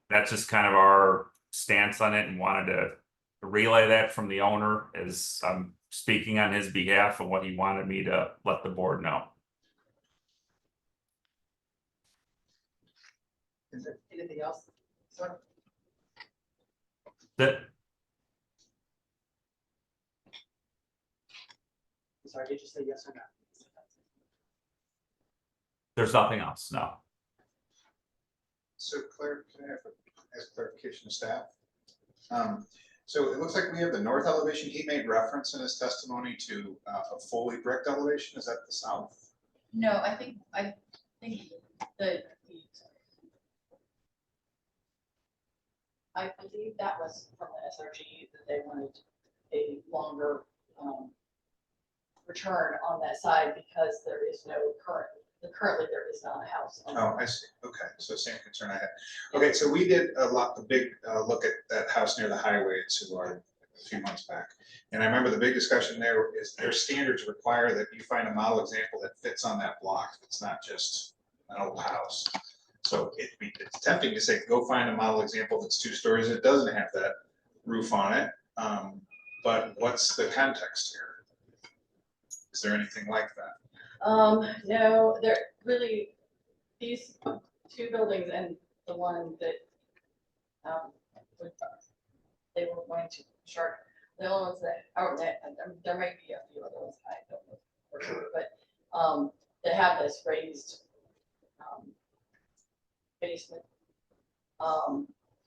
Q: that's just kind of our stance on it and wanted to relay that from the owner as I'm speaking on his behalf and what he wanted me to let the board know.
J: Is there anything else? Sir?
Q: That
J: I'm sorry, did you say yes or no?
Q: there's nothing else, no.
L: So Claire, can I have ask clarification of staff? So it looks like we have the north elevation. He made reference in his testimony to a fully bricked elevation. Is that the south?
C: No, I think I believe that was from the SRG that they wanted a longer return on that side because there is no currently there is not a house.
L: Oh, I see. Okay, so same concern I had. Okay, so we did a big look at that house near the highway at Sular a few months back. And I remember the big discussion there is their standards require that you find a model example that fits on that block. It's not just an old house. So it's tempting to say, go find a model example that's 2 stories. It doesn't have that roof on it. But what's the context here? Is there anything like that?
C: No, they're really, these 2 buildings and the one that they were going to start, the only ones that, there might be a few other ones, I don't know for sure, but they have this raised basement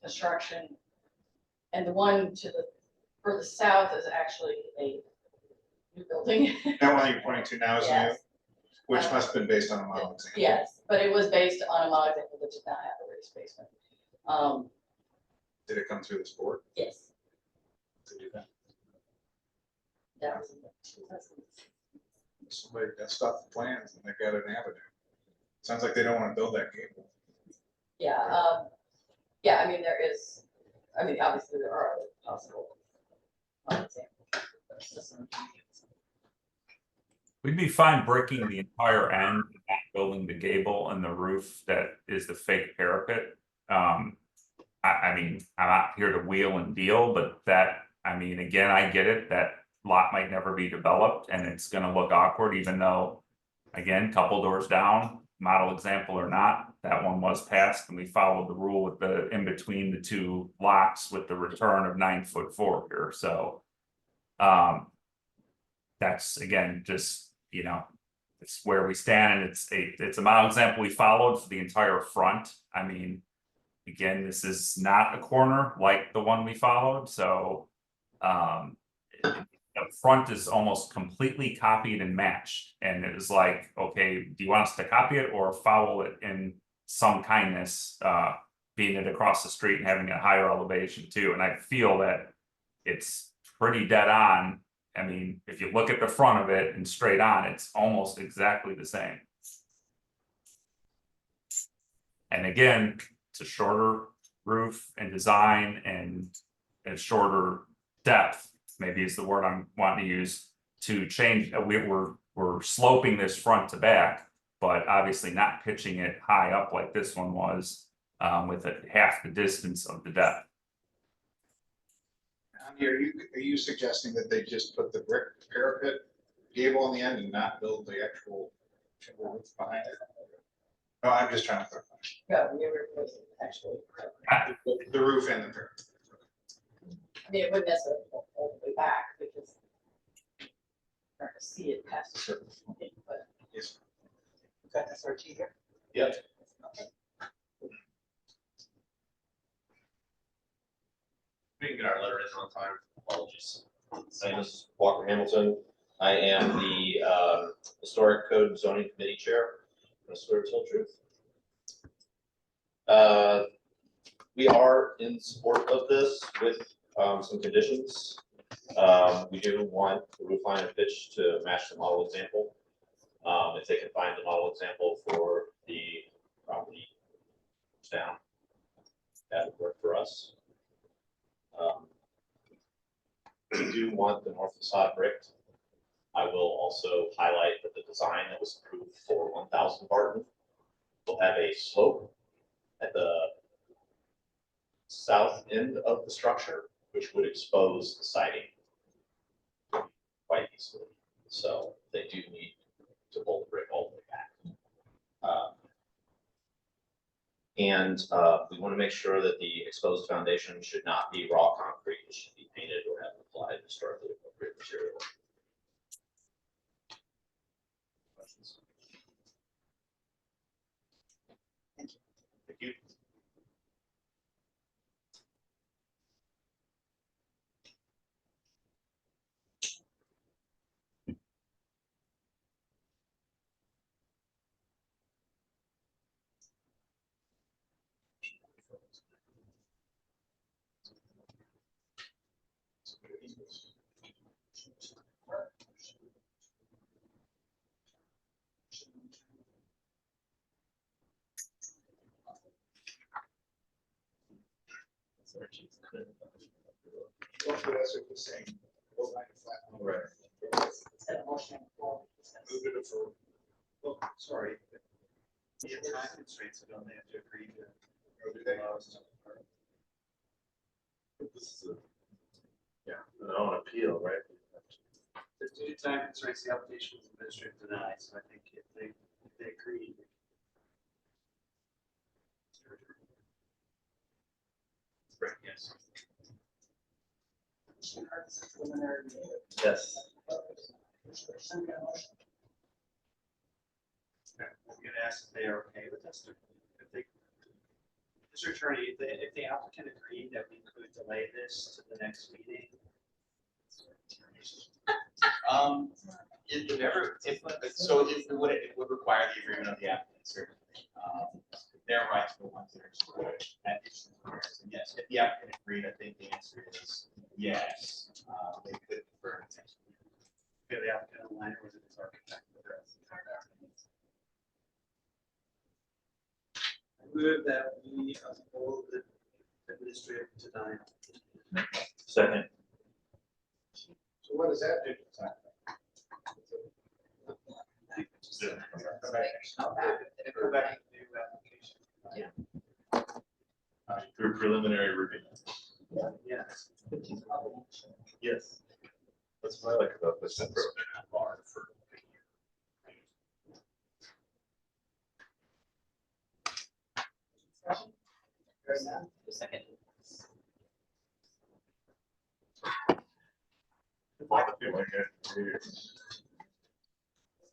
C: construction. And the one to the further south is actually a new building.
L: That one you're pointing to now is new,
C: Yes.
L: which must have been based on a model example.
C: Yes, but it was based on a model example that did not have a raised basement.
L: Did it come through this board
C: Yes,
L: to do that?
C: that was in the 2000s.
L: Somebody got stuff plans and they've got an avenue. Sounds like they don't want to build that gable.
C: Yeah, yeah, I mean, there is, I mean, obviously there are other possible model examples.
Q: We'd be fine bricking the entire end, not building the gable and the roof that is the fake parapet. I mean, I'm not here to wheel and deal, but that, I mean, again, I get it, that lot might never be developed and it's gonna look awkward, even though, again, couple doors down, model example or not, that one was passed and we followed the rule with the, in between the two lots with the return of 9-foot forward, so. That's again, just, you know, it's where we stand and it's a model example we followed for the entire front. I mean, again, this is not a corner like the one we followed, so the front is almost completely copied and matched. And it was like, okay, do you want us to copy it or follow it in some kindness, being it across the street and having a higher elevation too? And I feel that it's pretty dead on. I mean, if you look at the front of it and straight on, it's almost exactly the same. And again, it's a shorter roof and design and a shorter depth, maybe is the word I'm wanting to use, to change. We're sloping this front to back, but obviously not pitching it high up like this one was, with it half the distance of the depth.
L: Are you suggesting that they just put the brick parapet gable on the end and not build the actual shingle roof behind it? No, I'm just trying to clarify.
E: Yeah, we were actually.
L: The roof and the parapet.
E: I mean, it wouldn't necessarily go all the way back because you're not gonna see it past a certain point, but.
L: Yes.
A: We've got SRT here.
R: Yep. We didn't get our letter in on time, apologies. My name is Walker Hamilton. I am the Historic Code and Zoning Committee Chair. I swear to tell the truth. We are in support of this with some conditions. We do want the roof line and pitch to match the model example. If they can find the model example for the property down, that would work for us. We do want the north facade bricked. I will also highlight that the design that was approved for 1000 Barton will have a slope at the south end of the structure, which would expose the siding quite easily. So they do need to pull the brick all the way back. We want to make sure that the exposed foundation should not be raw concrete. It should be painted or have applied historically appropriate material. Questions?
A: Thank you.
R: Thank you.
L: Well, that's what we're saying. Go back to flat.
R: Right.
A: Instead of motion for.
L: Move it for.
D: Well, sorry. The time constraints, so don't they have to agree to?
L: Or do they?
B: This is a, yeah, an own appeal, right?
D: Due to time constraints, the application was administrative denied, so I think if they agree.
R: Right, yes.
A: Preliminary.
R: Yes.
A: Send me a motion.
D: I'm gonna ask if they are okay with this, if they. Mr. Attorney, if the applicant agreed that we could delay this to the next meeting.
S: It would require the agreement of the applicant, certainly. Their right to the ones that are stored at issue. And yes, if the applicant agreed, I think the answer is yes. They could defer it next week.
D: Okay, the applicant online, or was it his architect? I move that we uphold the administrative denial.
B: Second.
L: So what does that do to time?
D: Go back to the application.
B: Through preliminary review.
D: Yes.
B: Yes. That's what I like about this approach.
C: Second.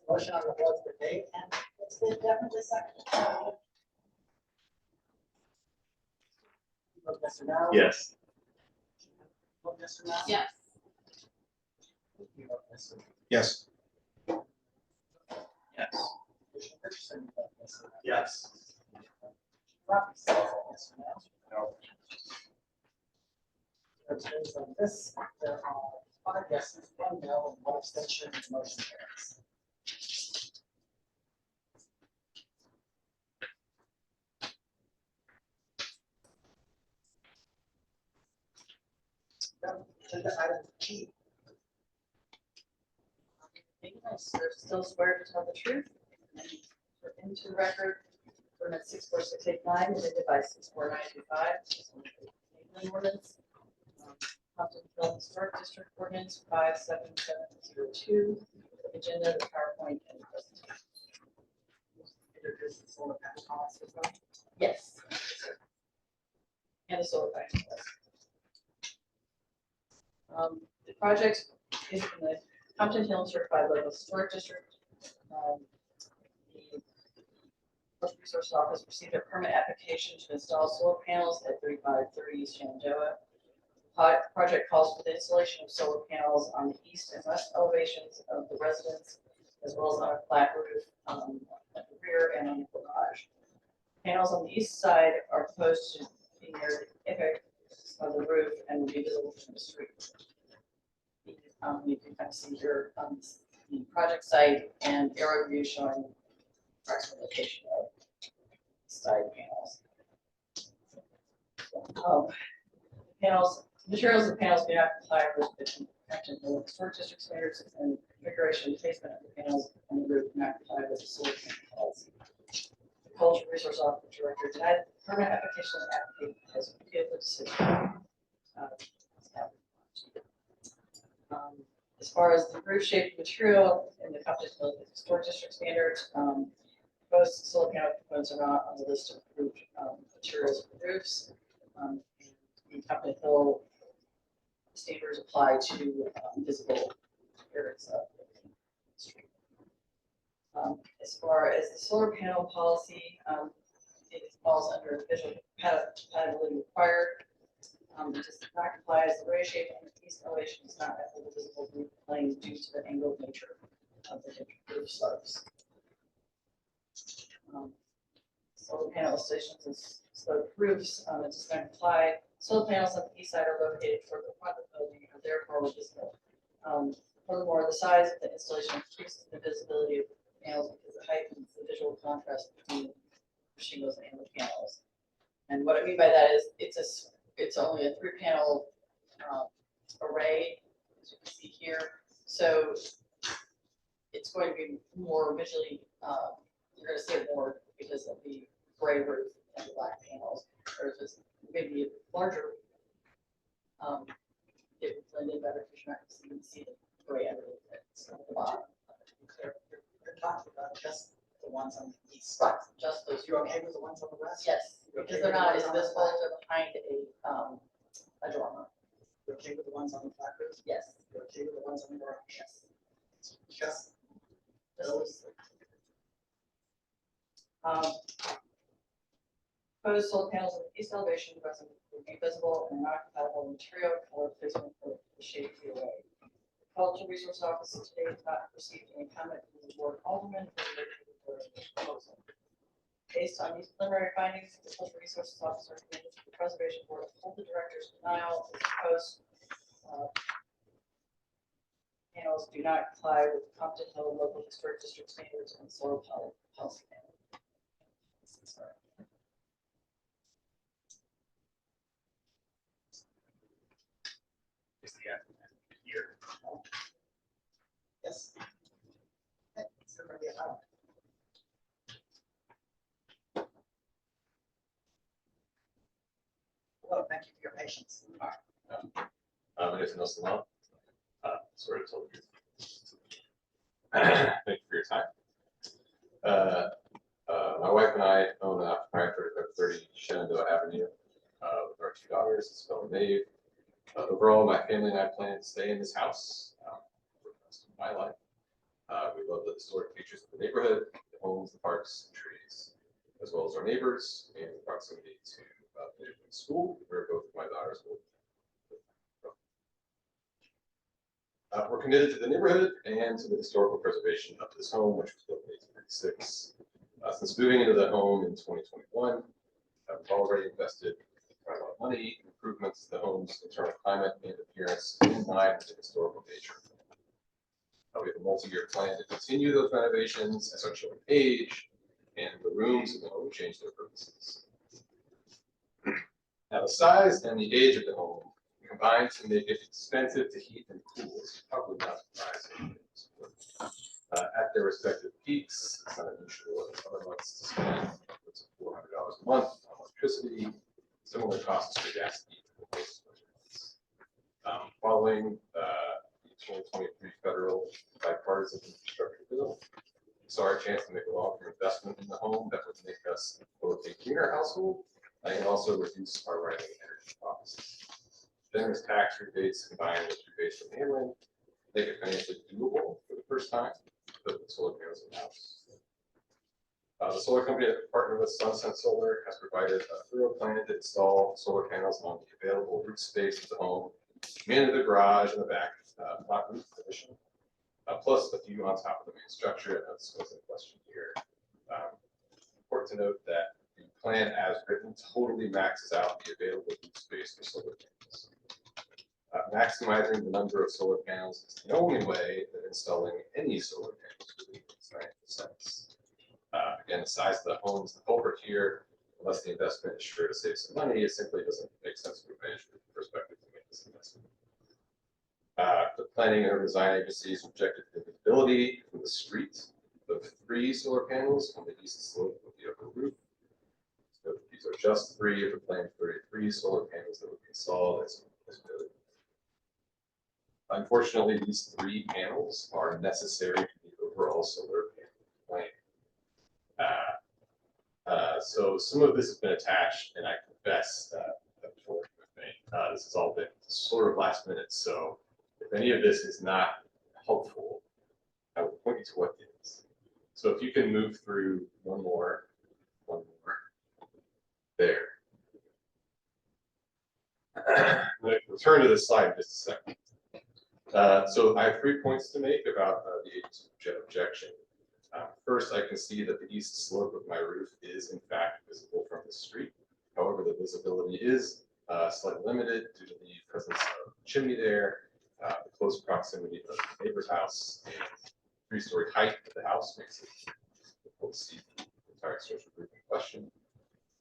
J: Motion on the floor for Dave, and it's been definitely seconded. Vote yes or no?
B: Yes.
J: Vote yes or no?
G: Yes.
J: You vote yes or no?
F: Yes.
D: Yes.
J: Commissioner Richardson, you vote yes or no?
D: Yes.
J: Property sales, yes or no?
D: No.
J: Abstains on this, there are 5 yeses, 1 no, and 1 abstention, motion carries. Agenda item G.
C: Still swear to tell the truth. And for into record, permit 64689, amended by 64925. Ordinance. Compton Hill Historic District Ordinance 57702. Agenda, the PowerPoint, and the presentation.
J: Introduce the solar panel policy as well.
C: Yes. And the solar panel. The project is in the Compton Hill Certified Local Historic District. The Public Resource Office received a permit application to install solar panels at 3530 East Shenandoah. Project calls for the installation of solar panels on the east and west elevations of the residence, as well as on a flat roof at the rear and on the garage. Panels on the east side are proposed to be near the apex of the roof and will be visible from the street. You can kind of see here the project site and aerial view showing approximate location of side panels. Panels, materials of panels do not comply with the Compton Hill Historic District standards, and configuration and placement of the panels on the roof do not comply with the solar panel policy. The Cultural Resource Office Director denied the permit application and applicant has appealed the decision. As far as the roof shape material in the Compton Hill Historic District standards, most solar panel components are not on the list of approved materials for roofs. The Compton Hill standards apply to visible areas of the street. As far as the solar panel policy, it falls under visual compatibility required. It does not comply as the ray shape on the east elevation is not at the visible roof plane due to the angled nature of the roof slopes. Solar panel stations and sloped roofs, it does not comply. Solar panels on the east side are located toward the front of the building and therefore visible. Furthermore, the size of the installation increases the visibility of the panels because it heightens the visual contrast between the shingles and the panels. And what I mean by that is it's only a 3-panel array, as you can see here. So it's going to be more visually, you're going to see it more because of the gray roof and the black panels. Or if it's maybe a larger, it would blend in better because you're not going to see the gray underneath it. So at the bottom.
J: You're talking about just the ones on the east.
C: Right, just those.
J: You're okay with the ones on the west?
C: Yes,
J: You're
C: because
J: okay
C: they're
J: with the
C: not
J: ones
C: as
J: on the
C: visible,
J: flat?
C: they're behind a dormer.
J: You're okay with the ones on the flat roof?
C: Yes.
J: You're okay with the ones on the garage?
C: Yes.
J: Just those.
C: Proposed solar panels in the east elevation will be visible and not compatible with material, color, placement, or the shape of the array. The Cultural Resource Office today has not received any comment from the board alderman or the proposal. Based on these preliminary findings, the Cultural Resources Office recommends the Preservation Board hold the director's denial of the proposed panels do not comply with Compton Hill Local Historic District standards and solar policy. Sorry.
F: Is the applicant here?
J: Yes. Okay.
A: Hello, thank you for your patience.
N: My name is Nelson Lau. Sorry to tell you. Thank you for your time. My wife and I own a property at 30 Shenandoah Avenue with our 2 daughters, Isabel and Maeve. Overall, my family and I plan to stay in this house for the rest of my life. We love the historic features of the neighborhood, the homes, the parks, and trees, as well as our neighbors and the proximity to the school, where both of my daughters will. We're committed to the neighborhood and to the historical preservation of this home, which was built in 1836. Since moving into the home in 2021, we've already invested quite a lot of money in improvements to the home's internal climate and appearance in line with the historical nature. We have a multi-year plan to continue those renovations as our children age and the rooms in the home change their purposes. Now, the size and the age of the home combined to make it expensive to heat and cool is probably not surprising. At their respective peaks, it's not unusual in other months to spend upwards of $400 a month on electricity, similar costs for gas heat. Following the 2023 federal bipartisan infrastructure bill, we saw our chance to make a long-term investment in the home that would make us both a cleaner household and also reduce our rising energy costs. Generous tax rebates combined with rebates from Ameren make it financially doable for the first time to put the solar panels in the house. The solar company that we partner with, Sunset Solar, has provided a thorough plan to install solar panels on the available roof space of the home, mainly the garage and the back flat roof addition, plus a few on top of the main structure. And that's what's in question here. Important to note that the plan as written totally maxes out the available roof space for solar panels. Maximizing the number of solar panels is the only way that installing any solar panels really makes financial sense. Again, the size of the home is the culprit here. Unless the investment is sure to save some money, it simply doesn't make sense from a financial perspective to make this investment. The planning and design agencies projected the visibility from the street of 3 solar panels on the east slope of the upper roof. So these are just 3 of the planned 33 solar panels that would be installed as noted. Unfortunately, these 3 panels are necessary to the overall solar panel plan. So some of this has been attached, and I confess that before with me, this has all been sort of last minute. So if any of this is not helpful, I will point you to what is. So if you can move through one more, there. I'm going to return to this slide in just a second. So I have 3 points to make about the agency's objection. First, I can see that the east slope of my roof is in fact visible from the street. However, the visibility is slightly limited due to the presence of a chimney there, the close proximity of the neighbor's house, and 3-story height of the house makes it difficult to see the entire stretch of roof in question.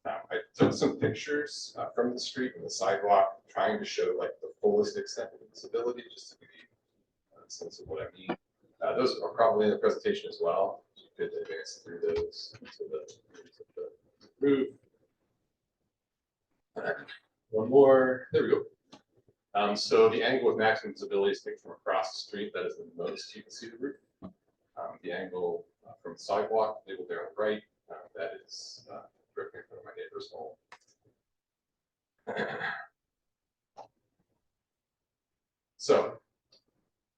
N: I took some pictures from the street and the sidewalk, trying to show like the fullest extent of visibility, just to give you a sense of what I mean. Those are probably in the presentation as well. You could advance through those to the roof. One more. There we go. So the angle with maximum visibility is taken from across the street. That is the most you can see the roof. The angle from the sidewalk, labeled there on the right, that is directly in front of my neighbor's home. So,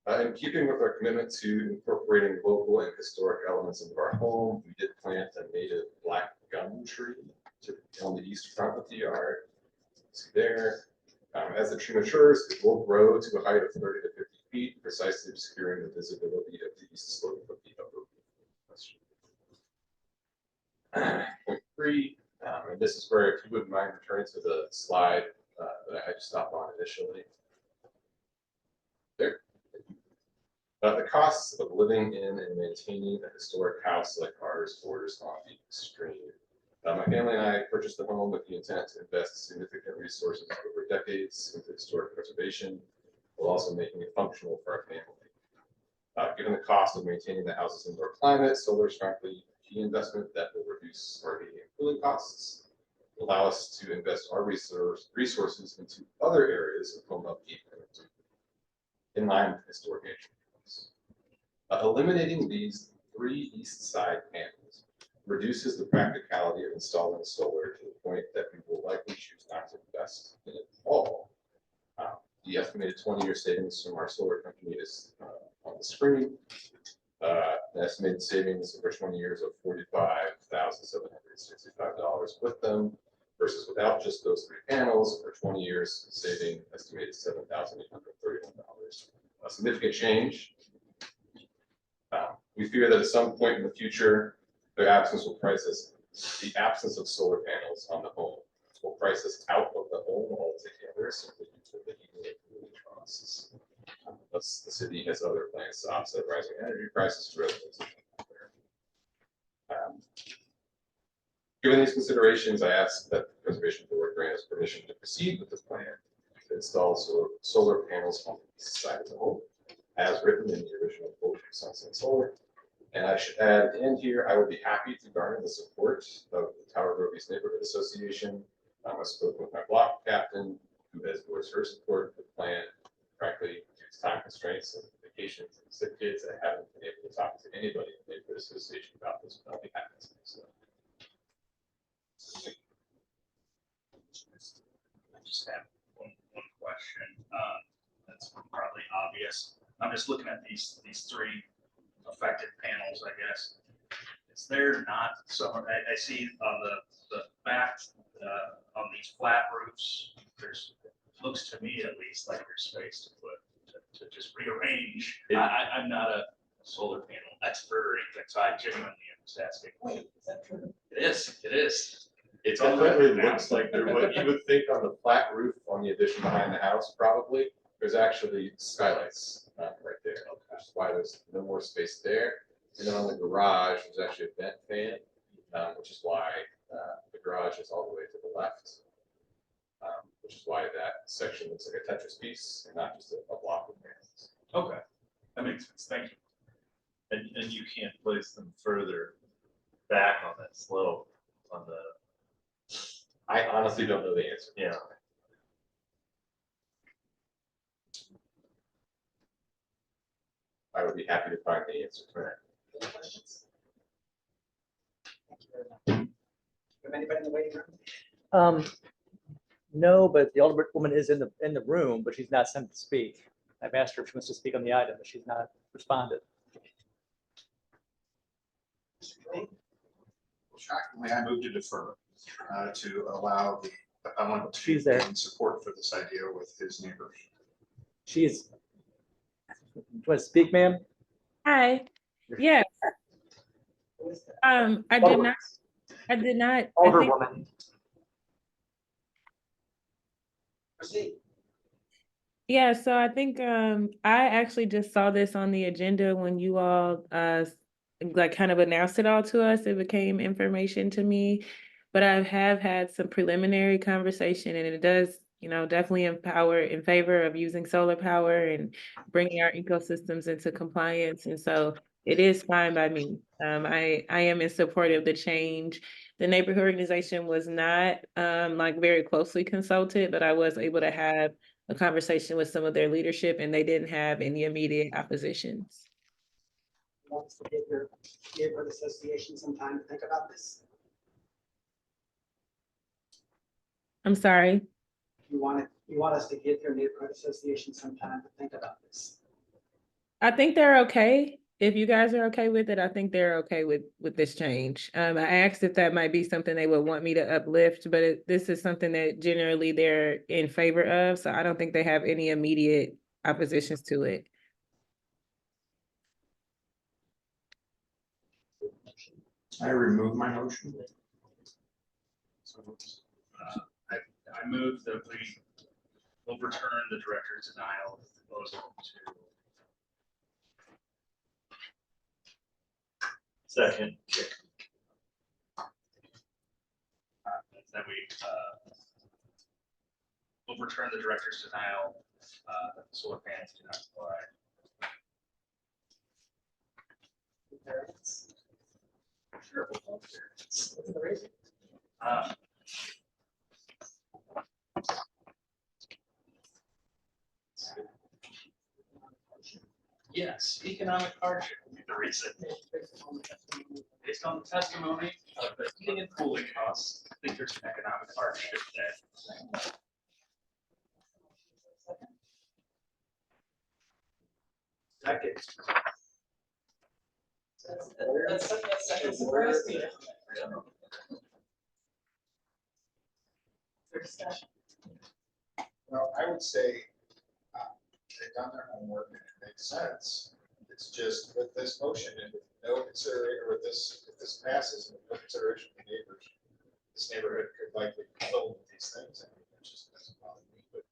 N: in keeping with our commitment to incorporating local and historic elements into our home, we did plant a native black gum tree on the east front of the yard. See there. As the tree matures, it will grow to a height of 30 to 50 feet, precisely obscuring the visibility of the east slope of the upper roof. Point 3, and this is where, if you wouldn't mind returning to the slide that I had to stop on initially. There. The costs of living in and maintaining a historic house like ours borders on the extreme. My family and I purchased the home with the intent to invest significant resources over decades into historic preservation, while also making it functional for our family. Given the cost of maintaining the house's indoor climate, solar is frankly a key investment that will reduce our heating and cooling costs. allow us to invest our resources into other areas of home upkeep in line with historic neighborhoods. Eliminating these 3 east side panels reduces the practicality of installing solar to the point that we will likely choose not to invest in it at all. The estimated 20-year savings from our solar company is on the screen. The estimated savings over 20 years of $45,765 with them versus without just those 3 panels for 20 years, saving estimated $7,831. A significant change. We fear that at some point in the future, the absence of solar panels on the home will price us out of the home altogether, simply due to the heating and cooling costs. Thus, the city has other plans to offset rising energy prices for residents. Given these considerations, I ask that the Preservation Board grant us permission to proceed with this plan to install solar panels on the east side of the home, as written in the original quote from Sunset Solar. And I should add in here, I would be happy to garner the support of the Tower Grove East Neighborhood Association. I spoke with my block captain, who has voiced her support for the plan. Frankly, due to time constraints and vacations and sick kids, I haven't been able to talk to anybody in the neighborhood association about this, but I'll be happy to. So.
T: I just have one question. That's probably obvious. I'm just looking at these 3 affected panels, I guess. Is there not some, I see on the back, on these flat roofs, looks to me at least like there's space to to just rearrange. I'm not a solar panel expert or anything, so I genuinely am just asking.
J: Wait, is that true?
T: It is.
N: It definitely looks like there, what you would think on the flat roof on the addition behind the house, probably, there's actually skylights right there, which is why there's no more space there. And then on the garage, there's actually a vent fan, which is why the garage is all the way to the left, which is why that section looks like a Tetris piece and not just a block of panels.
T: Okay, that makes sense. Thank you.
B: And you can't place them further back on that slope on the.
N: I honestly don't know the answer.
B: Yeah.
N: I would be happy to find the answer to that.
J: Any questions? Thank you very much. Do you have anybody in the waiting room?
P: No, but the Alderwoman is in the room, but she's not sent to speak. I've asked her if she wants to speak on the item, but she's not responded.
L: Shockingly, I moved to defer to allow the appellant to
P: She's there.
L: gain support for this idea with his neighbors.
P: She's. Do you want to speak, ma'am?
U: Hi, yes. I did not, I think,
P: Alderwoman.
J: Proceed.
U: yeah, so I think, I actually just saw this on the agenda when you all, like kind of announced it all to us. It became information to me, but I have had some preliminary conversation and it does, you know, definitely empower in favor of using solar power and bringing our ecosystems into compliance. And so it is fine by me. I am in support of the change. The neighborhood organization was not like very closely consulted, but I was able to have a conversation with some of their leadership and they didn't have any immediate oppositions.
J: Wants to give your neighborhood association some time to think about this?
U: I'm sorry.
J: You want us to give your neighborhood association some time to think about this?
U: I think they're okay. If you guys are okay with it, I think they're okay with this change. I asked if that might be something they would want me to uplift, but this is something that generally they're in favor of. So I don't think they have any immediate oppositions to it.
L: I remove my motion.
T: So, I move that we overturn the director's denial of the proposal to.
B: Second.
T: That we overturn the director's denial that the solar panels do not apply. Sure.
J: What's the reason?
T: Yes, economic hardship would be the reason. Based on the testimony of the heating and cooling costs, I think there's an economic hardship there. Second.
J: That's second surprise to you. For discussion.
L: Well, I would say, they've done their homework and it makes sense. It's just with this motion and with no consideration, or with this, if this passes and with no consideration of the neighbors, this neighborhood could likely be filled with these things. And it just doesn't bother me, but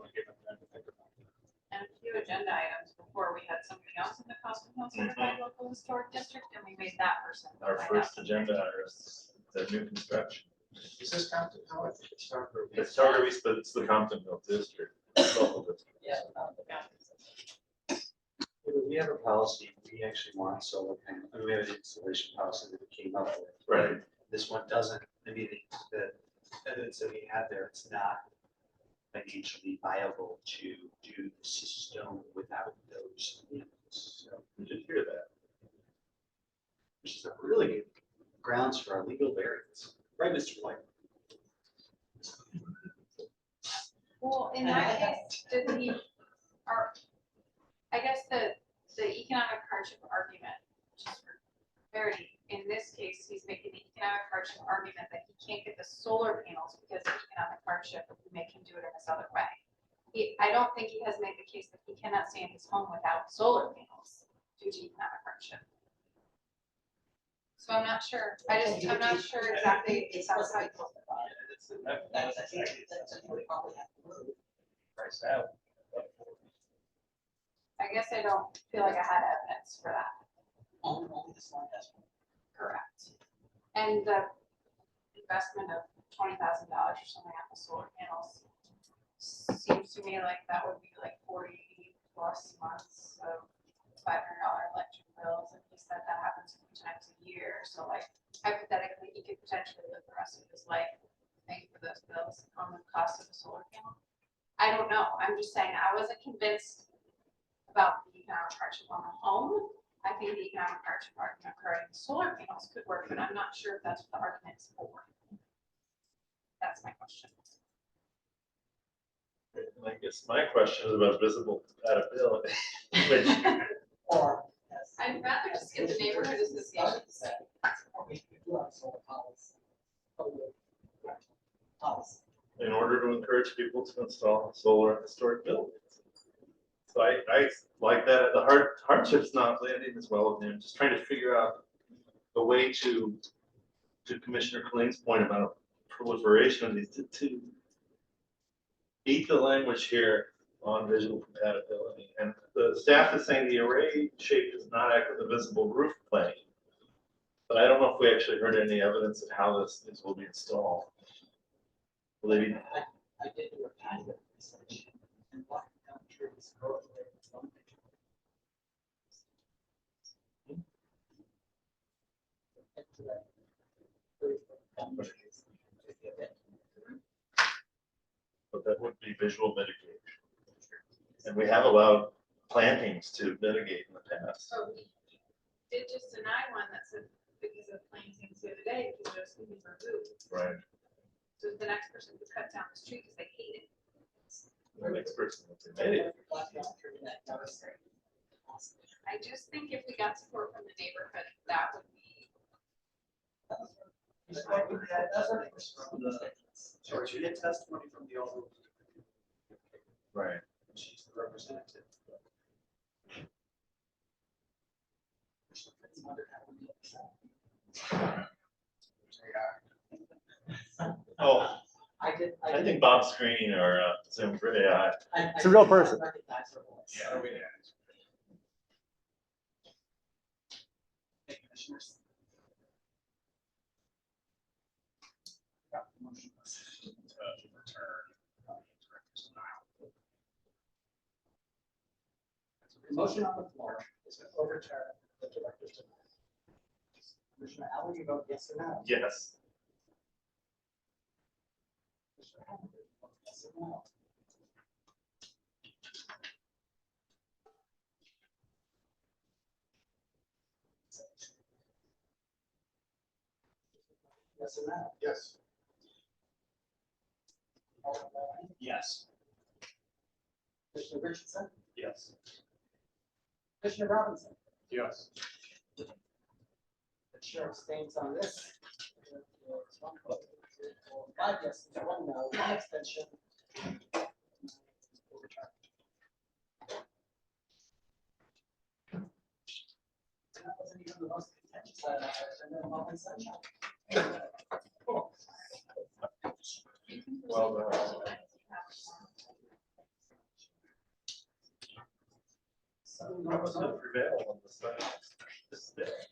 L: I'll give them time to think about it.
G: And a few agenda items before, we had somebody else in the Cosmo Hill Certified Local Historic District, and we made that person.
B: Our first agenda is the new construction.
L: Is this Compton? How I think it's Starker.
B: It's Target, but it's the Comptonville district. Local district.
J: Yeah.
D: We have a policy, we actually want solar panel, I mean, we have an installation policy that we came up with.
B: Right.
D: This one doesn't, I mean, the evidence that we have there, it's not financially viable to do the system without those panels. So
B: You did hear that.
D: which is a really good grounds for a legal variance, right, Mr. White?
G: Well, in that case, did he, or, I guess the economic hardship argument, which is for clarity, in this case, he's making the economic hardship argument that he can't get the solar panels because of economic hardship if we make him do it in this other way. I don't think he has made the case that he cannot stay in his home without solar panels due to economic hardship. So I'm not sure, I'm not sure exactly.
J: It's what's
G: how-
J: That's what probably have to move.
T: Price out.
G: I guess I don't feel like I had evidence for that.
J: Only this one has one.
G: Correct. And the investment of $20,000 or something on the solar panels seems to me like that would be like 40+ months of $500 electric bills. And he said that happens 3 times a year. So like hypothetically, he could potentially live the rest of his life paying for those bills on the cost of a solar panel. I don't know. I'm just saying I wasn't convinced about the economic hardship on the home. I think the economic hardship argument regarding solar panels could work, but I'm not sure if that's what the argument is for. That's my question.
B: And I guess my question is about visible compatibility, which
J: Or. yes.
G: I'd rather just get the neighborhood association.
J: We do have solar policy. Policy.
B: in order to encourage people to install solar on historic buildings. So I like that. The hardship's not landing as well with him, just trying to figure out a way to Commissioner Colleen's point about proliferation of these, to eat the language here on visual compatibility. And the staff is saying the array shape does not act as a visible roof plane. But I don't know if we actually heard any evidence of how this will be installed. Will they be?
J: I did do a kind of research and what countries go there.
B: But that would be visual mitigation. And we have allowed plantings to mitigate in the past.
G: So we did just deny one that said because of plantings the other day, because those can be removed.
B: Right.
G: So the next person could cut down this tree because they hate it.
B: The next person would say, "Hey."
G: I just think if we got support from the neighborhood, that would be.
D: George, you get testimony from the owner.
B: Right.
D: She's the representative.
B: Oh,
J: I
B: think Bob's screening or Zoom for AI.
J: It's a real person.
B: Yeah, we did.
J: Hey, commissioners. The motion on the floor is to overturn the director's denial. Commissioner Allen, you vote yes or no?
B: Yes.
J: Commissioner Hamilton, you vote yes or no? Yes or no?
L: Yes.
T: Yes.
J: Commissioner Richardson,
T: Yes.
J: Commissioner Robinson,
T: Yes.
J: the chair abstains on this. One vote, 5 yeses, 1 no, 1 abstention. That wasn't even the most contentious item, and then moment sunshine.
N: Well, done.
J: So,
B: I was gonna prevail on this side. This day.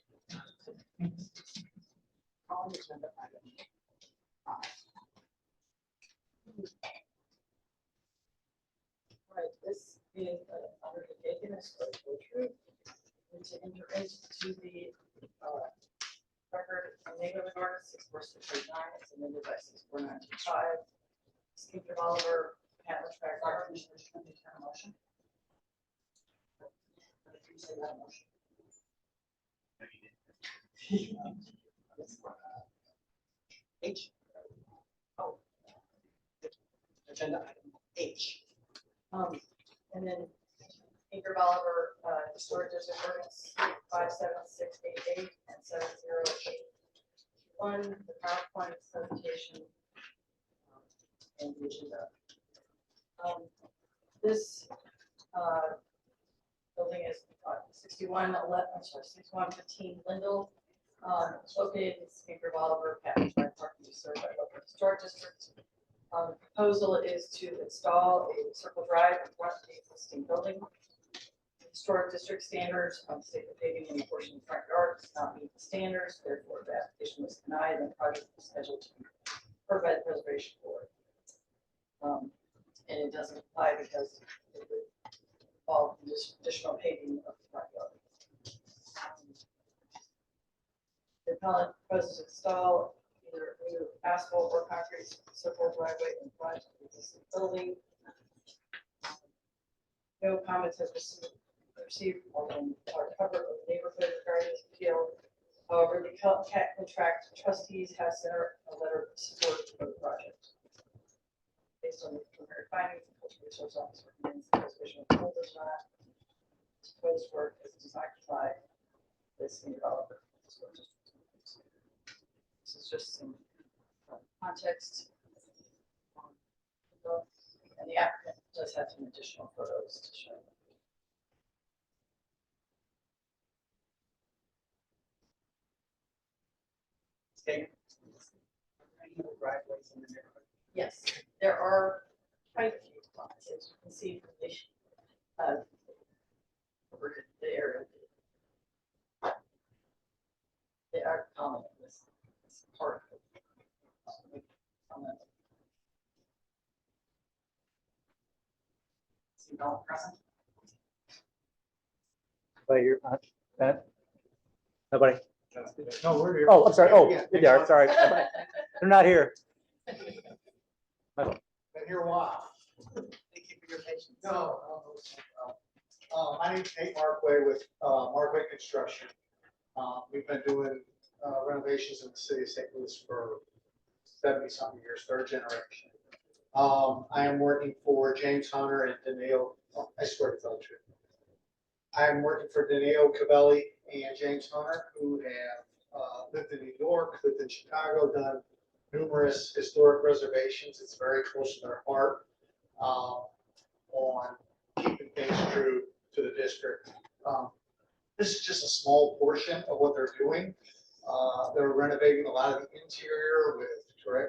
J: calling agenda item 5.
C: Right, this is undertaken as for truth, and to enter into the record of neighborhood ordinance 64689, it's amended by 64925. Speaker Oliver, Pat LaTrack,
J: Commissioner Richmond, did you have a motion? Did you say you had a motion? H. Oh. Agenda item H.
C: And then Speaker Oliver, Historic District Ordinance 57688 and 7081, the PowerPoint presentation and the agenda. This building is 6115 Lindell. It's located in Speaker Oliver, Patton Drive, parking served by local historic district. The proposal is to install a circle drive in front of the existing building. Historic district standards, state that paving any portion of the front yard does not meet the standards, therefore the application was denied and the project is scheduled to be heard by the preservation board. And it doesn't apply because it would involve additional paving of the front yard. The appellant proposes to install either new asphalt or concrete circle driveway in front of the existing building. No comments have received from our cover of the neighborhood regarding this appeal. However, the CAT contract trustees have sent a letter of support for the project. Based on the preliminary findings, the cultural resource office recommends the preservation of the building does not proposed work is designed to apply this in developer. This is just some context. And the applicant does have some additional photos to show.
J: Okay. Any other driveways in the neighborhood?
C: Yes, there are quite a few lots, as you can see from the over the area. They are common in this part of
J: See no one present?
P: Nobody here, Bennett? Nobody?
L: No, we're here.
P: Oh, I'm sorry. Oh,
L: Yeah,
P: they are, sorry. They're not here.
L: Been here a while.
J: Thank you for your patience.
A: No. My name's Nate Markway with Markway Construction. We've been doing renovations in the city of St. Louis for 70-something years, third generation. I am working for James Hunter and Danilo. I swear to tell the truth. I am working for Danilo Cavelli and James Hunter, who have lived in New York, lived in Chicago, done numerous historic reservations. It's very close to their heart on keeping things true to the district. This is just a small portion of what they're doing. They're renovating a lot of the interior with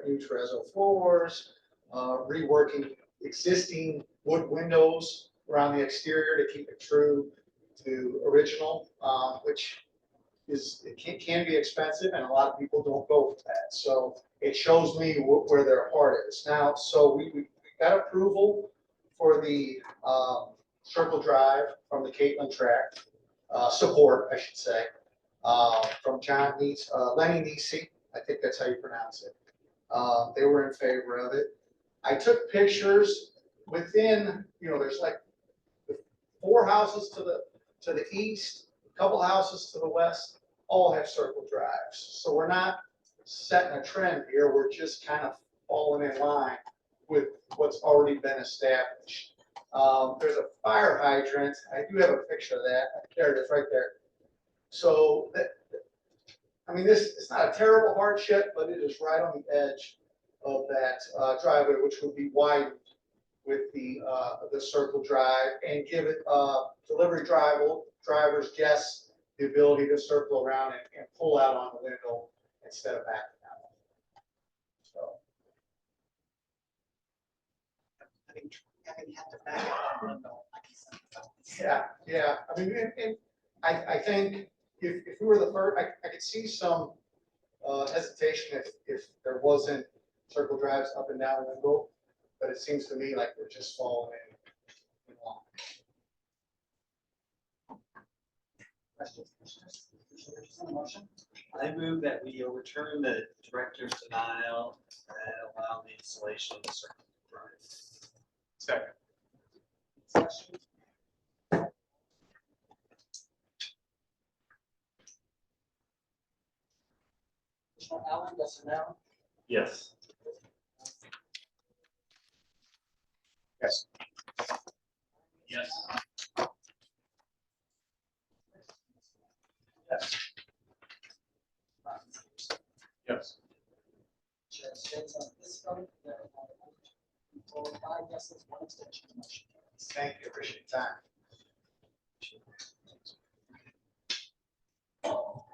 A: new terrazzo floors, reworking existing wood windows around the exterior to keep it true to original, which it can be expensive and a lot of people don't go for that. So it shows me where their heart is. Now, so we got approval for the Circle Drive from the Caitlin Tract, support, I should say, from Lenny Nisi, I think that's how you pronounce it. They were in favor of it. I took pictures within, there's like 4 houses to the east, a couple houses to the west, all have circle drives. So we're not
L: setting a trend here. We're just kind of falling in line with what's already been established. There's a fire hydrant. I do have a picture of that. There it is, right there. So that, I mean, it's not a terrible hardship, but it is right on the edge of that driveway, which would be widened with the circle drive and give it delivery drivers, guests, the ability to circle around and pull out on the window instead of backing out. So.
J: Having had to back out, I don't know, I guess.
L: Yeah. I mean, and I think if we were the first, I could see some hesitation if there wasn't circle drives up and down the window, but it seems to me like we're just falling in line.
J: Questions, commissioners? Commissioners on the motion?
D: I move that we overturn the director's denial and allow the installation of the circuit drive.
L: Second.
J: Discussion? Commissioner Allen, yes or no?
B: Yes.
L: Yes.
T: Yes.
L: Yes. Yes.
J: Chair states on this vote, there are 5 yeses, 1 abstention, motion carries.
L: Thank you, appreciate your time.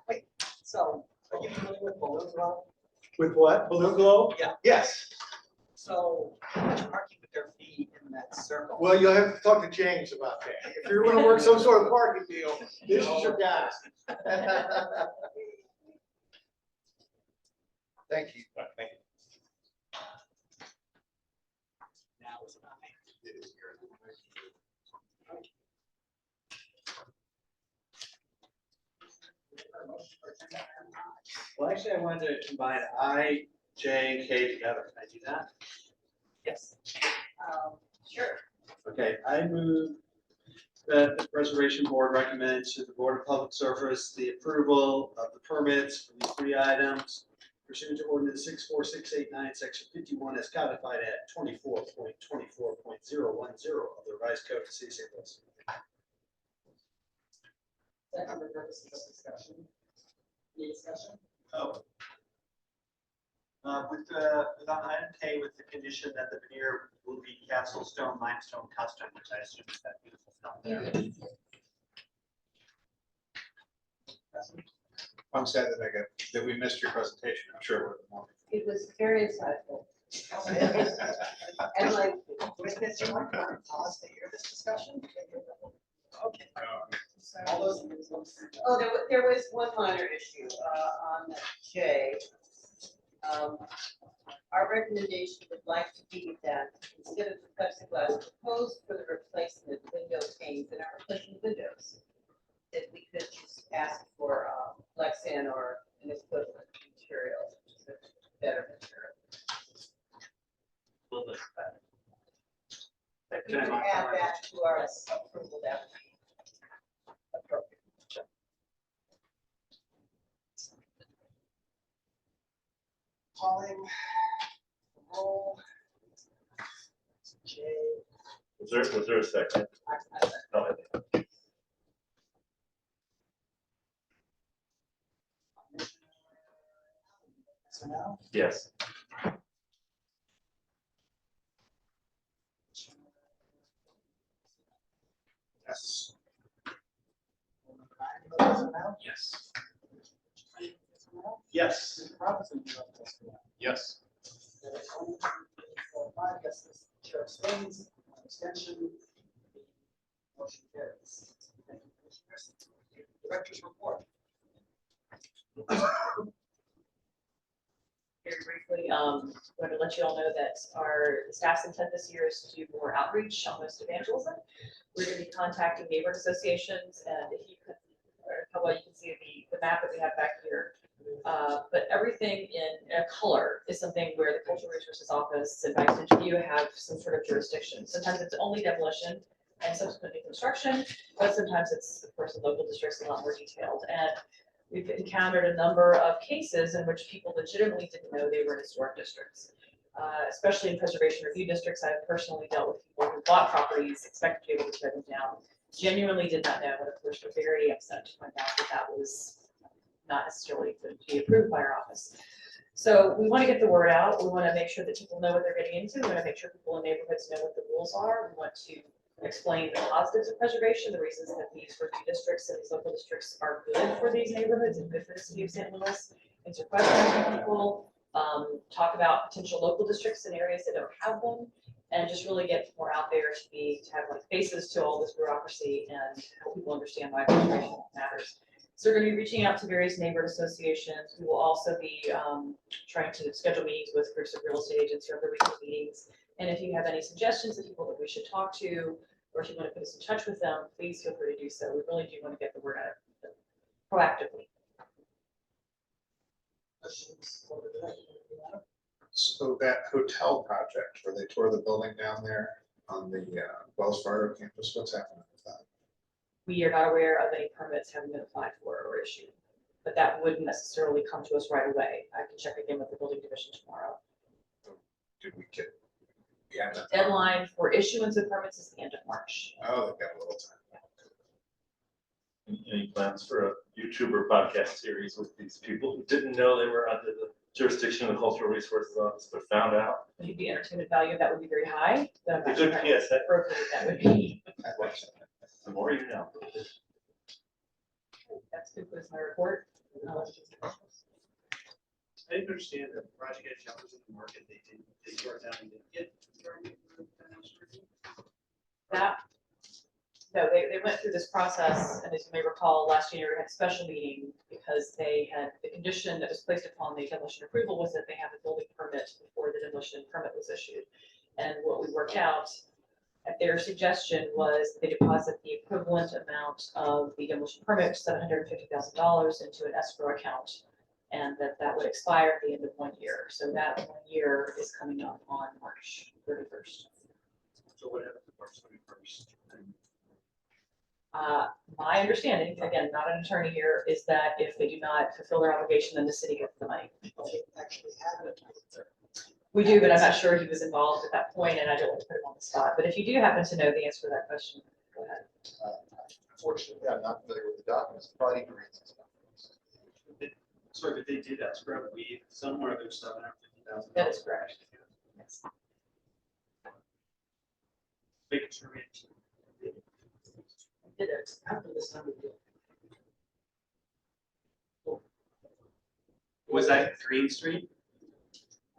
J: Wait, so are you familiar with Balloon Grove?
L: With what? Balloon globe?
J: Yeah.
L: Yes.
J: So how much parking would there be in that circle?
L: Well, you'll have to talk to James about that. If you're gonna work some sort of parking deal, this is your guy. Thank you.
F: Thank you.
J: Now is about
D: Well, actually, I wanted to combine I, J, and K together. Can I do that?
J: Yes.
E: Sure.
D: Okay, I move that the Preservation Board recommends to the Board of Public Service the approval of the permits for these 3 items pursuant to ordinance 64689, section 51, as codified at 24.24.010 of the revised code of the city of St. Louis.
J: Second, for purposes of discussion. Any discussion?
D: Oh.
I: With on item K, with the condition that the veneer will be castle stone, limestone custom, which I assume is that beautiful stone there.
L: I'm sad that we missed your presentation. I'm sure it would have been wonderful.
E: It was very insightful. And like,
J: With Mr. Mark, pause to hear this discussion. Okay. All those.
E: oh, there was one minor issue on J. Our recommendation would like to be that instead of the plexiglass proposed for the replacement of window panes and our replacement windows, that we could just ask for Lexan or an equivalent material, which is a better material.
I: A little bit better.
E: We can add that to our approval that would be appropriate.
J: Calling. Roll. J.
B: Was there a second? No, I didn't.
J: So now.
B: Yes.
L: Yes.
T: Yes.
J: Yes.
T: Yes.
J: 5 yeses, chair abstains, 1 abstention. Motion carries. Thank you, commissioners. Director's report.
C: Very briefly, want to let you all know that our staff's intent this year is to do more outreach, almost evangelism. We're going to be contacting neighborhood associations, and if you could, or how well you can see the map that we have back here. But everything in a color is something where the Cultural Resources Office advises each of you have some sort of jurisdiction. Sometimes it's only demolition and subsequently construction, but sometimes it's, of course, the local districts a lot more detailed. And we've encountered a number of cases in which people legitimately didn't know they were in historic districts. Especially in preservation review districts, I've personally dealt with people who bought properties, expected to be able to tear them down, genuinely did not know, and of course were very upset to find out that that was not necessarily going to be approved by our office. So we want to get the word out. We want to make sure that people know what they're getting into. We want to make sure people in neighborhoods know what the rules are. We want to explain the positives of preservation, the reasons that these review districts and these local districts are good for these neighborhoods and good for the city of St. Louis. Answer questions from people, talk about potential local districts in areas that don't have them, and just really get more out there to have like faces to all this bureaucracy and help people understand why preservation matters. So we're going to be reaching out to various neighborhood associations. We will also be trying to schedule meetings with groups of real estate agents or other weekly meetings. And if you have any suggestions of people that we should talk to, or if you want to put us in touch with them, please feel free to do so. We really do want to get the word out proactively.
L: So that hotel project where they tore the building down there on the Wells Fargo campus, what's happening with that?
C: We are not aware of any permits having been applied for or issued, but that wouldn't necessarily come to us right away. I can check again with the building division tomorrow.
L: Did we get? Yeah.
C: Deadline for issuance of permits is the end of March.
L: Oh, they've got a little time.
B: Any plans for a YouTuber podcast series with these people who didn't know they were under the jurisdiction of the Cultural Resources Office, but found out?
C: If the entertainment value, that would be very high, but I'm
B: A
C: not
B: good
C: sure how
B: PSA.
C: appropriate that would be.
B: The more you know.
C: That concludes my report.
D: I didn't understand that the project had jumpers in the market, they tore it down and didn't get.
C: That, no, they went through this process, and as you may recall, last year we had a special meeting because they had, the condition that was placed upon the demolition approval was that they have a building permit before the demolition permit was issued. And what we worked out at their suggestion was they deposit the equivalent amount of the demolition permit, $750,000, into an escrow account, and that would expire at the end of 1 year. So that 1 year is coming up on March 31st.
D: So what happened to March 31st?
C: My understanding, again, not an attorney here, is that if they do not fulfill their obligation, then the city gets the money.
J: They actually have it.
C: We do, but I'm not sure he was involved at that point, and I don't want to put him on the spot. But if you do happen to know the answer to that question, go ahead.
K: Unfortunately, I'm not familiar with the documents, probably need to read some stuff.
D: Sorry, but they did escrow, we, somewhere there's $750,000.
C: That is correct. Yes.
D: Making sure we
J: Did it after this time of year.
D: Was that Green Street?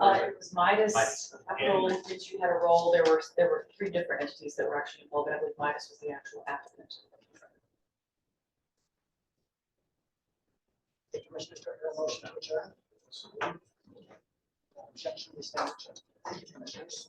C: It was Midas,
D: Midas.
C: Capital, did you had a role? There were 3 different entities that were actually involved, and I believe Midas was the actual applicant.
J: The commissioners got a motion to adjourn. Objection, we stand adjourned. Thank you, commissioners.